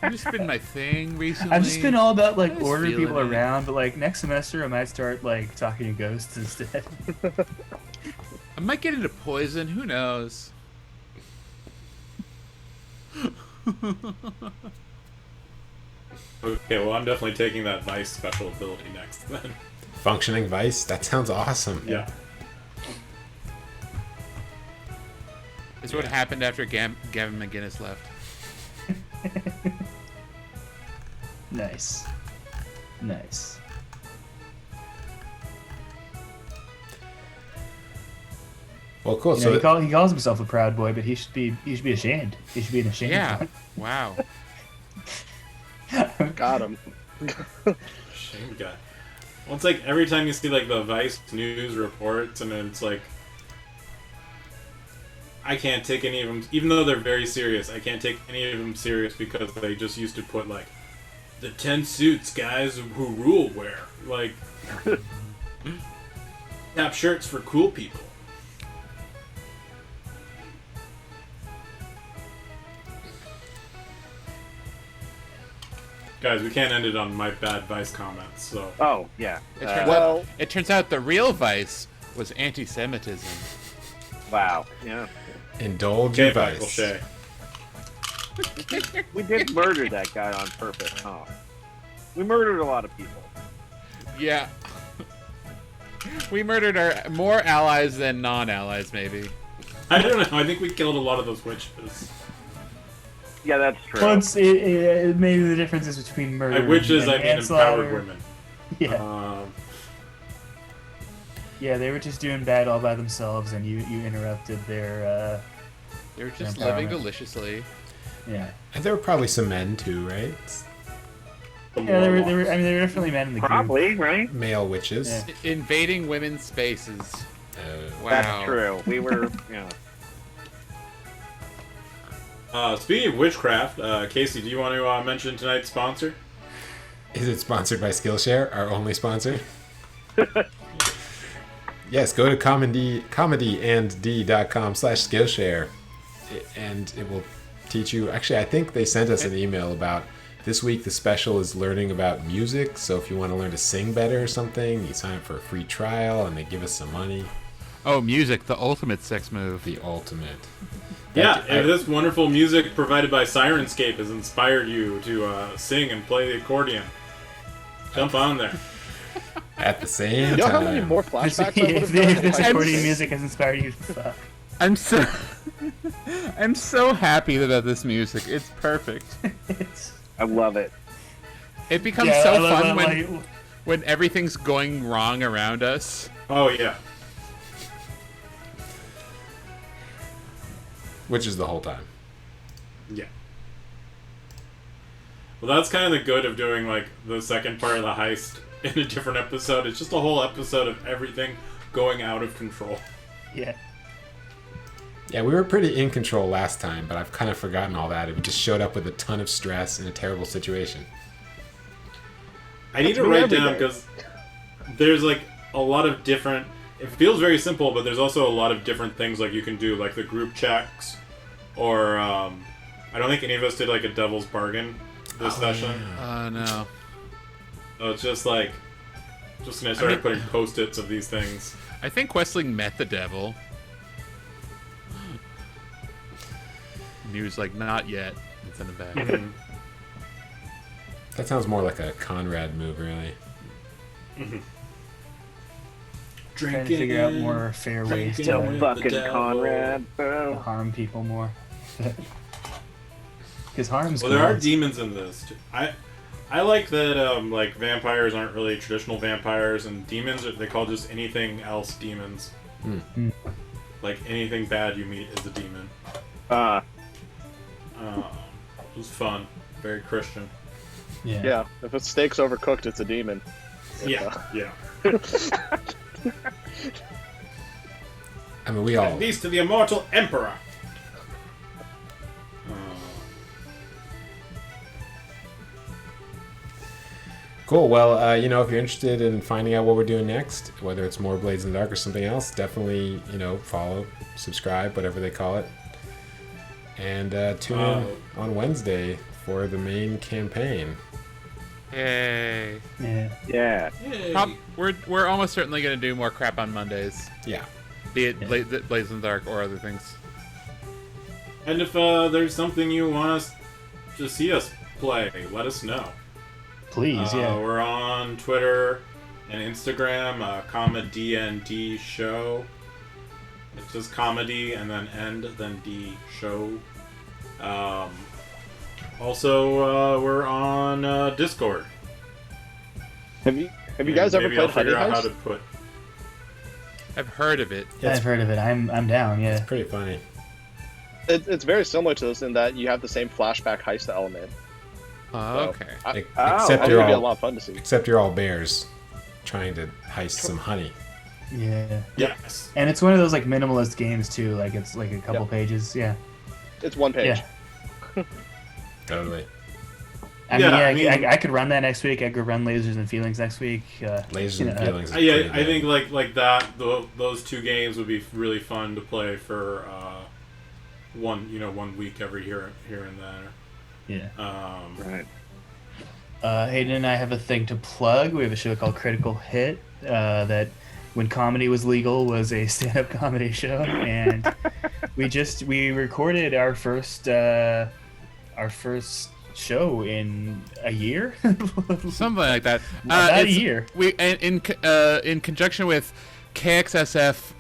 It's just been my thing recently. I've just been all about like I was ordering feeling people it. around, but like next semester I might start like talking to ghosts instead. I might get into poison. Who knows? Okay, well, I'm definitely taking that Vice special ability next then. Functioning Vice? That sounds awesome. Yeah. It's what happened after Gavin McGinnis left. Nice. Well, cool. He So calls himself a proud boy, but he should be ashamed. He should be an ashamed. Yeah. boy. Wow. Got him. Shame guy. Well, it's like every time you see like the Vice news reports, and it's like I can't take any of them, even though they're very serious. I can't take any of them serious because they just used to put like the 10 suits guys who rule wear, like tap shirts for cool people. Guys, we can't end it on my bad Vice comments, so. Oh, yeah. It turns out the real Vice was anti-Semitism. Wow. Yeah. indulge your Okay, Michael Vice. Shea. We did murder that guy on purpose, huh? We murdered a lot of people. Yeah. We murdered more allies than non-allies, maybe. I don't know. I think we killed a lot of those witches. Yeah, that's true. Well, maybe the difference is between murder By witches, and I mean manslaughter. empowered women. Yeah. Yeah, they were just doing bad all by themselves, and you interrupted their. They were just Empowerment. living deliciously. Yeah. And there were probably some men too, right? Yeah, they were. I mean, they were definitely men in the group. Probably, right? Male witches. Yeah. Invading women's spaces. Wow. That's true. We were, yeah. Speaking of witchcraft, Casey, do you want to mention tonight's sponsor? Is it sponsored by Skillshare, our only sponsor? Yes, go to ComeDy&D.com/Skillshare, and it will teach you. Actually, I think they sent us an email about this week. The special is learning about music. So if you want to learn to sing better or something, you sign up for a free trial, and they give us some money. Oh, music, the ultimate sex move. The ultimate. Yeah, if this wonderful music provided by Sirenscape has inspired you to sing and play the accordion, jump on there. At the same You know how time. many more flashbacks I would If have done? this accordion music has inspired you to fuck. I'm so happy about this music. It's perfect. I love it. It becomes Yeah, so I love fun that, when everything's going wrong around us. Oh yeah. Which is the whole time. Yeah. Well, that's kind of the good of doing like the second part of the heist in a different episode. It's just a whole episode of everything going out of control. Yeah. Yeah, we were pretty in control last time, but I've kind of forgotten all that. We just showed up with a ton of stress in a terrible situation. I need to me write every down day. because there's like a lot of different. It feels very simple, but there's also a lot of different things like you can do, like the group checks, or I don't think any of us did like a devil's bargain this session. Oh no. So it's just like just gonna start putting post-its of these things. I think Questling met the devil. And he was like, not yet. And sent him back. That sounds more like a Conrad move, really. trying to figure out more fair ways Yo, to fucking Conrad, bro. harm people more. Because harm's Well, there are demons in this. Too. I like that like vampires aren't really traditional vampires, and demons they call just anything else demons. Mm. Like anything bad you meet is a demon. It was fun, very Christian. Yeah, if a steak's overcooked, it's a demon. Yeah. I mean, we all. Peace to the immortal emperor. Cool. Well, if you're interested in finding out what we're doing next, whether it's more Blades in the Dark or something else, definitely, follow, subscribe, whatever they call it. And tune in on Wednesday for the main campaign. Yay. Yeah. We're almost certainly going to do more crap on Mondays. Yeah. Be it Blades in the Dark or other things. And if there's something you want us to see us play, let us know. Please, yeah. We're on Twitter and Instagram, ComeDy&D show. It's just comedy and then end, then D show. Also, we're on Discord. Have you guys ever Maybe I'll played Honey figure out how to Heist? put. I've heard of it. I've heard of it. I'm down, yeah. It's pretty funny. It's very similar to this in that you have the same flashback heist element. Oh, okay. I Except think you're it'd be a all lot of fun to see. except you're all bears trying to heist some honey. Yeah. Yes. And it's one of those like minimalist games too. Like it's like a couple pages. Yeah. It's one page. Yeah. Totally. I mean, I could run that next week. I could run Lasers and Feelings next week. Lasers and Feelings. Is Yeah, pretty I good. think like that. Those two games would be really fun to play for one week every here and there. Yeah. Right. Hayden and I have a thing to plug. We have a show called Critical Hit that, when comedy was legal, was a stand-up comedy show, and we recorded our first show in a year. Something like that. About a year. We in conjunction with KXSF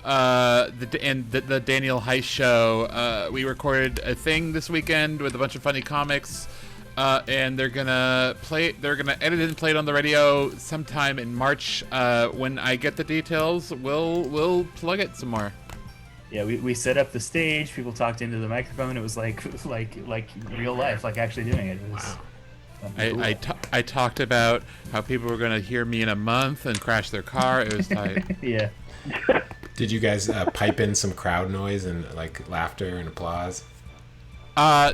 and the Daniel Heiss show, we recorded a thing this weekend with a bunch of funny comics, and they're gonna edit it and play it on the radio sometime in March. When I get the details, we'll plug it some more. Yeah, we set up the stage. People talked into the microphone. It was like real life, like actually doing it. It was, wow. I talked about how people were gonna hear me in a month and crash their car. It was tight. Yeah. Did you guys pipe in some crowd noise and like laughter and applause?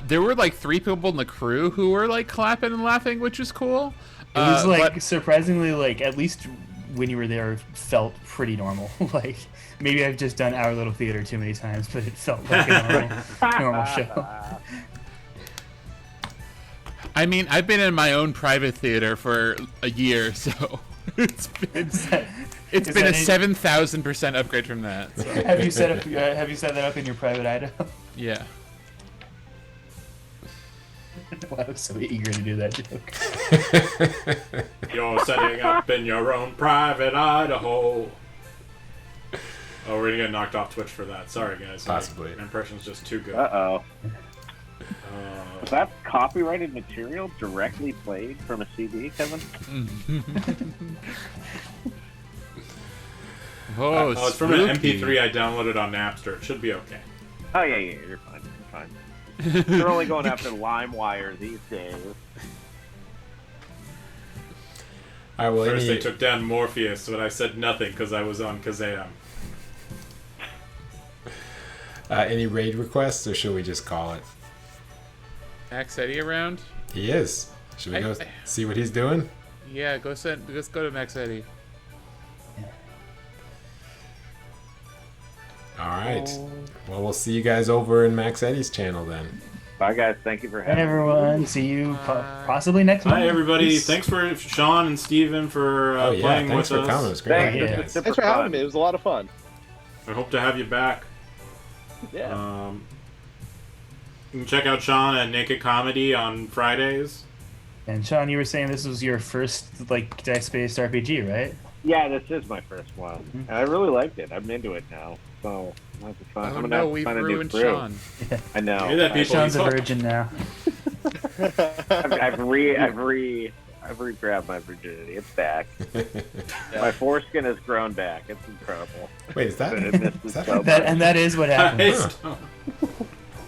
There were like 3 people in the crew who were like clapping and laughing, which was cool. It was surprisingly, like, at least when you were there, felt pretty normal. Like, maybe I've just done Our Little Theater too many times, but it felt like a normal show. I mean, I've been in my own private theater for a year, so it's been a 7,000% upgrade from that. So. Have you set that up in your private Idaho? Yeah. Well, I was so eager to do that joke. You're setting up in your own private Idaho. Oh, we're gonna get knocked off Twitch for that. Sorry, guys. Possibly. My impression's just too good. Uh-oh. Is that copyrighted material directly played from a CD, Kevin? It's from an MP3 I downloaded on Napster. It should be okay. Oh, yeah, you're fine. You're fine. They're only going after LimeWire these days. All right, well, First they took down Morpheus, but I said nothing because I was on Kazam. any raid requests, or should we just call it? Max Eddie around? He is. Should we go see what he's doing? Yeah, let's go to Max Eddie. All right. Well, we'll see you guys over in Max Eddie's channel then. Bye, guys. Thank you for having And everyone, see you possibly next month. Hi, everybody. Peace. Thanks for Sean and Steven for playing thanks with for us. coming. It was great. Thanks. Yeah. This was super Thanks for fun. having me. It was a lot of fun. I hope to have you back. Yeah. You can check out Sean at Naked Comedy on Fridays. And Sean, you were saying this was your first like dice-based RPG, right? Yeah, this is my first one, and I really liked it. I'm into it now, so I'm gonna have to find, Oh I'm gonna no, have to we've find a new ruined crew. Sean. I know. Hear that, people? Sean's a He's- virgin now. I've re-grabbed my virginity. It's back. My foreskin has grown back. It's incredible. Wait, is that? I missed Is it that so That is what happens. Huh.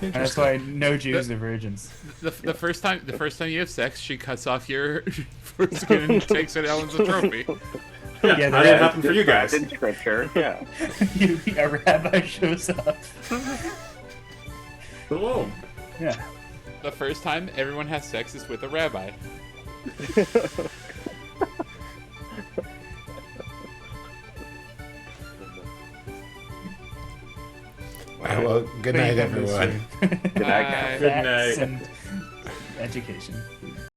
And that's why no Jews are virgins. The first time you have sex, she cuts off your foreskin and takes it out as a trophy. Yeah, Yeah, how did it happen for you guys? In scripture, yeah. A rabbi shows up. Cool. Yeah. The first time everyone has sex is with a rabbi. All right, well, good night, everyone. Good night, guys. Good Facts night. and education.